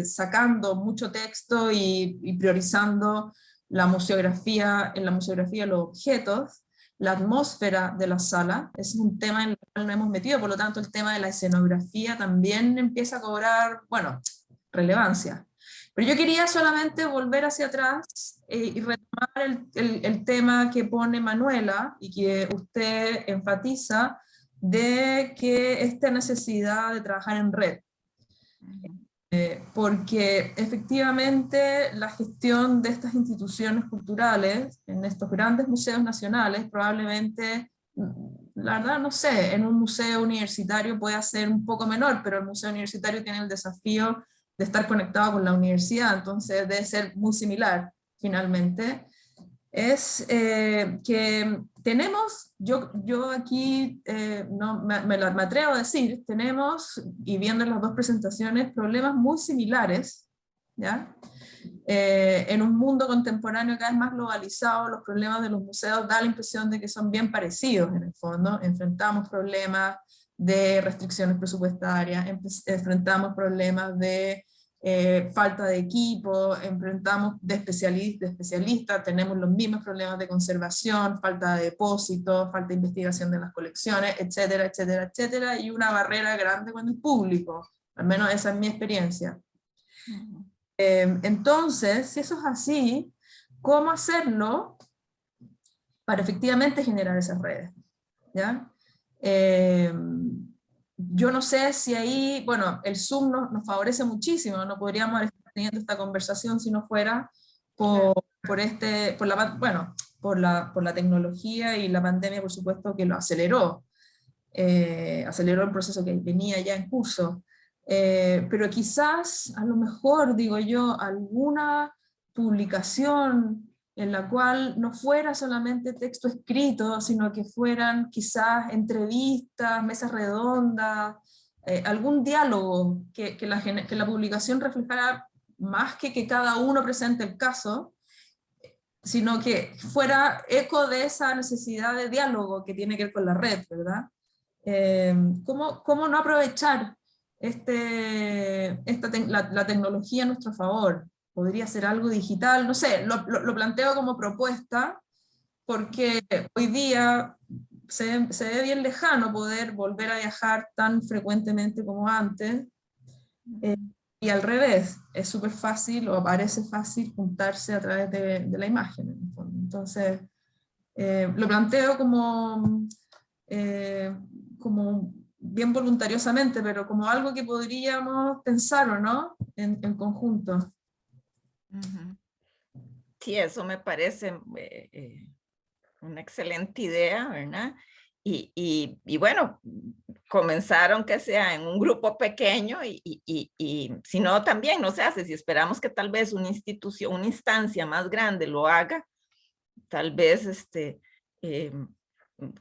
sacando mucho texto y priorizando la museografía, en la museografía los objetos, la atmósfera de la sala, ese es un tema en el cual nos hemos metido, por lo tanto el tema de la escenografía también empieza a cobrar, bueno, relevancia. Pero yo quería solamente volver hacia atrás y retomar el tema que pone Manuela y que usted enfatiza de que esta necesidad de trabajar en red. Porque efectivamente la gestión de estas instituciones culturales en estos grandes museos nacionales probablemente, la verdad no sé, en un museo universitario puede ser un poco menor, pero el museo universitario tiene el desafío de estar conectado con la universidad, entonces debe ser muy similar finalmente. Es que tenemos, yo aquí no, me atrevo a decir, tenemos, y viendo las dos presentaciones, problemas muy similares, ¿ya? En un mundo contemporáneo cada vez más globalizado, los problemas de los museos da la impresión de que son bien parecidos en el fondo. Enfrentamos problemas de restricciones presupuestarias, enfrentamos problemas de falta de equipo, enfrentamos de especialistas, tenemos los mismos problemas de conservación, falta de depósitos, falta de investigación de las colecciones, etcétera, etcétera, etcétera, y una barrera grande con el público, al menos esa es mi experiencia. Entonces, si eso es así, ¿cómo hacerlo para efectivamente generar esas redes? ¿Ya? Yo no sé si ahí, bueno, el Zoom nos favorece muchísimo, no podríamos estar teniendo esta conversación si no fuera por la tecnología y la pandemia, por supuesto, que lo aceleró. Aceleró el proceso que venía ya en curso. Pero quizás, a lo mejor, digo yo, alguna publicación en la cual no fuera solamente texto escrito, sino que fueran quizás entrevistas, mesas redondas, algún diálogo, que la publicación reflejara más que cada uno presente el caso, sino que fuera eco de esa necesidad de diálogo que tiene que ver con la red, ¿verdad? ¿Cómo no aprovechar la tecnología a nuestro favor? Podría ser algo digital, no sé, lo planteo como propuesta, porque hoy día se ve bien lejano poder volver a viajar tan frecuentemente como antes, y al revés, es súper fácil o parece fácil juntarse a través de la imagen, en el fondo. Entonces, lo planteo como bien voluntariosamente, pero como algo que podríamos pensar, ¿o no?, en conjunto. Sí, eso me parece una excelente idea, ¿verdad? Y bueno, comenzaron que sea en un grupo pequeño y si no también no se hace, si esperamos que tal vez una institución, una instancia más grande lo haga, tal vez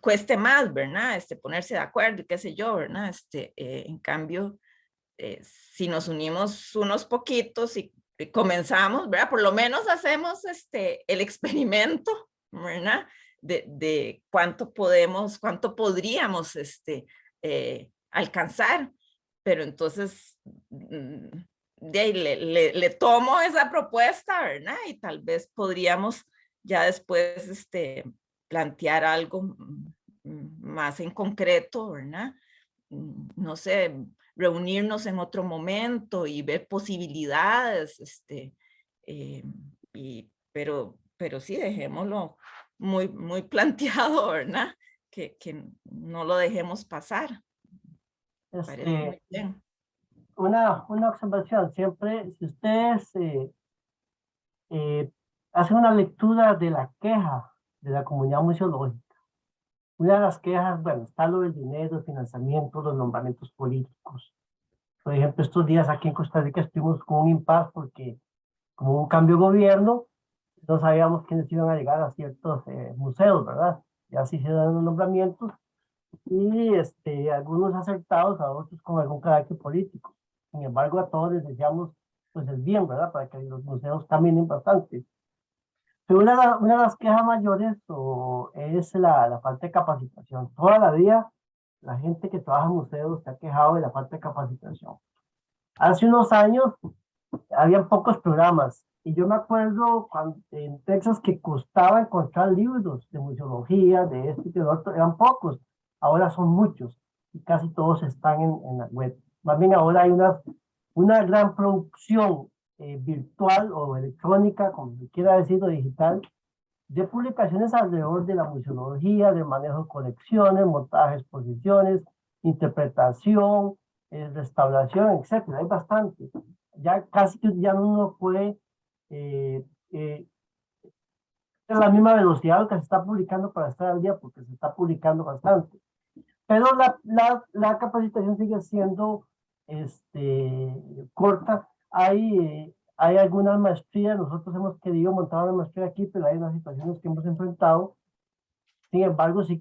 cueste más, ¿verdad? Ponerse de acuerdo y qué sé yo, ¿verdad? En cambio, si nos unimos unos poquitos y comenzamos, ¿verdad? Por lo menos hacemos el experimento, ¿verdad? De cuánto podríamos alcanzar, pero entonces de ahí le tomo esa propuesta, ¿verdad? Y tal vez podríamos ya después plantear algo más en concreto, ¿verdad? No sé, reunirnos en otro momento y ver posibilidades, pero sí, dejémoslo muy, muy planteado, ¿verdad? Que no lo dejemos pasar. Me parece muy bien. Una observación, siempre, si ustedes hacen una lectura de la queja de la comunidad museológica, una de las quejas, bueno, está lo del dinero, el financiamiento, los nombramientos políticos. Por ejemplo, estos días aquí en Costa Rica estuvimos con un impasse porque como hubo un cambio de gobierno, no sabíamos quiénes iban a llegar a ciertos museos, ¿verdad? Ya se hicieron los nombramientos y algunos acertados, a otros con algún carácter político. Sin embargo, a todos les deseamos pues el bien, ¿verdad? Para que los museos caminen bastante. Pero una de las quejas mayores es la falta de capacitación. Toda la vida la gente que trabaja en museos se ha quejado de la falta de capacitación. Hace unos años había pocos programas Y yo me acuerdo en Texas que costaba encontrar libros de museología, de este y de otro, eran pocos, ahora son muchos y casi todos están en la web. Más bien ahora hay una gran producción virtual o electrónica, como se quiera decir, o digital, de publicaciones alrededor de la museología, del manejo de colecciones, montaje de exposiciones, interpretación, restauración, etcétera. Hay bastante. Ya casi que ya uno puede a la misma velocidad que se está publicando para estar al día, porque se está publicando bastante. Pero la capacitación sigue siendo corta. Hay algunas maestrías, nosotros hemos querido montar una maestría aquí, pero hay unas situaciones que hemos enfrentado. Sin embargo, sí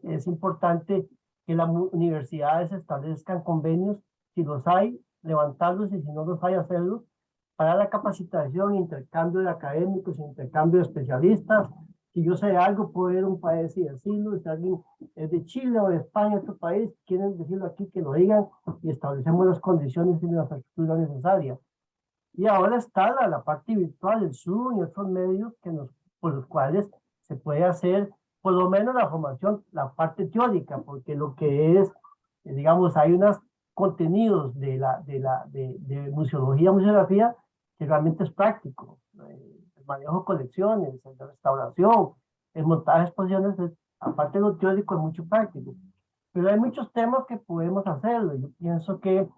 es importante que las universidades establezcan convenios, si los hay, levantarlos, y si no los hay, hacerlos, para la capacitación, intercambio de académicos, intercambio de especialistas. Si yo sé algo, puedo ir a un país y decirlo. Si alguien es de Chile o de España, otro país, quieren decirlo aquí, que lo digan, y establecemos las condiciones y la infraestructura necesaria. Y ahora está la parte virtual, el Zoom y otros medios por los cuales se puede hacer por lo menos la formación, la parte teórica, porque lo que es, digamos, hay unos contenidos de museología, museografía, que realmente es práctico. El manejo de colecciones, la restauración, el montaje de exposiciones, aparte de lo teórico, es mucho práctico. Pero hay muchos temas que podemos hacerlo. Yo pienso que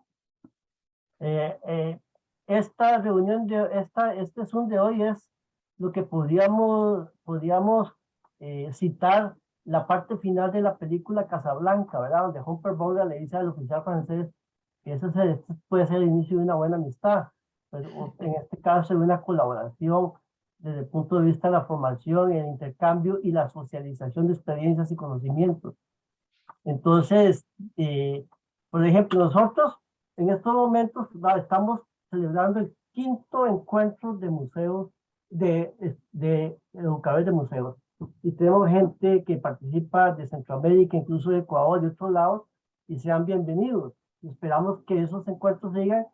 esta reunión, este Zoom de hoy es lo que podríamos citar la parte final de la película Casablanca, ¿verdad? Donde Humphrey Bogart le dice al oficial francés que ese puede ser el inicio de una buena amistad. Pero en este caso, de una colaboración desde el punto de vista de la formación, el intercambio y la socialización de experiencias y conocimientos. Entonces, por ejemplo, nosotros en estos momentos estamos celebrando el 5º encuentro de museos, de educadores de museos. Y tenemos gente que participa de Centroamérica, incluso de Ecuador, de otros lados, y sean bienvenidos. Y esperamos que esos encuentros sigan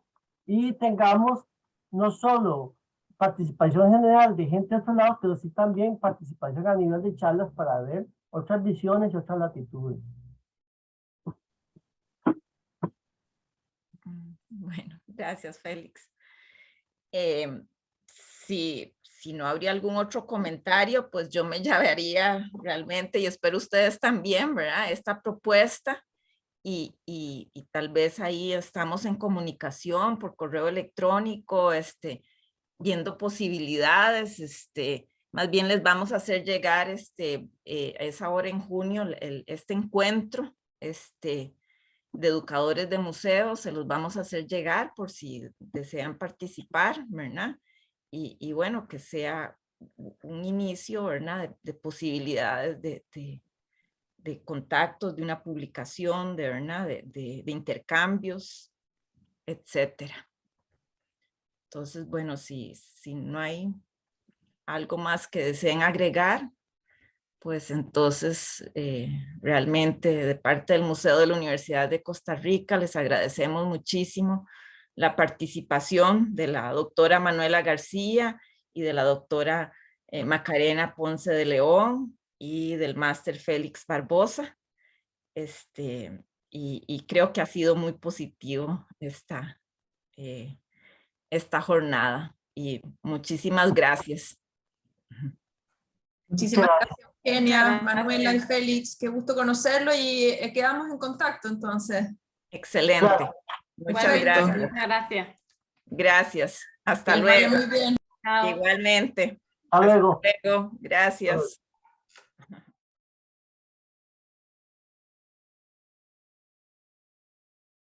y tengamos no solo participación general de gente de otros lados, pero sí también participación a nivel de charlas para ver otras visiones y otras latitudes. Bueno, gracias, Félix. Si no habría algún otro comentario, pues yo me llamaría realmente, y espero ustedes también, ¿verdad? Esta propuesta, y tal vez ahí estamos en comunicación por correo electrónico, viendo posibilidades, más bien les vamos a hacer llegar a esa hora en junio este encuentro, de educadores de museos, se los vamos a hacer llegar por si desean participar, ¿verdad? Y bueno, que sea un inicio, ¿verdad? De posibilidades de contactos, de una publicación, ¿verdad? De intercambios, etcétera. Entonces, bueno, si no hay algo más que deseen agregar, pues entonces realmente de parte del Museo de la Universidad de Costa Rica les agradecemos muchísimo la participación de la doctora Manuela García y de la doctora Macarena Ponce de León y del máster Félix Barbosa. Y creo que ha sido muy positivo esta jornada, y muchísimas gracias. Muchísimas gracias, Eugenia, Manuela y Félix. Qué gusto conocerlo, y quedamos en contacto entonces. Excelente. Muchas gracias. Muchas gracias. Gracias. Hasta Que luego. vaya muy bien. Chao. Igualmente. Hasta luego. Hasta luego. Gracias.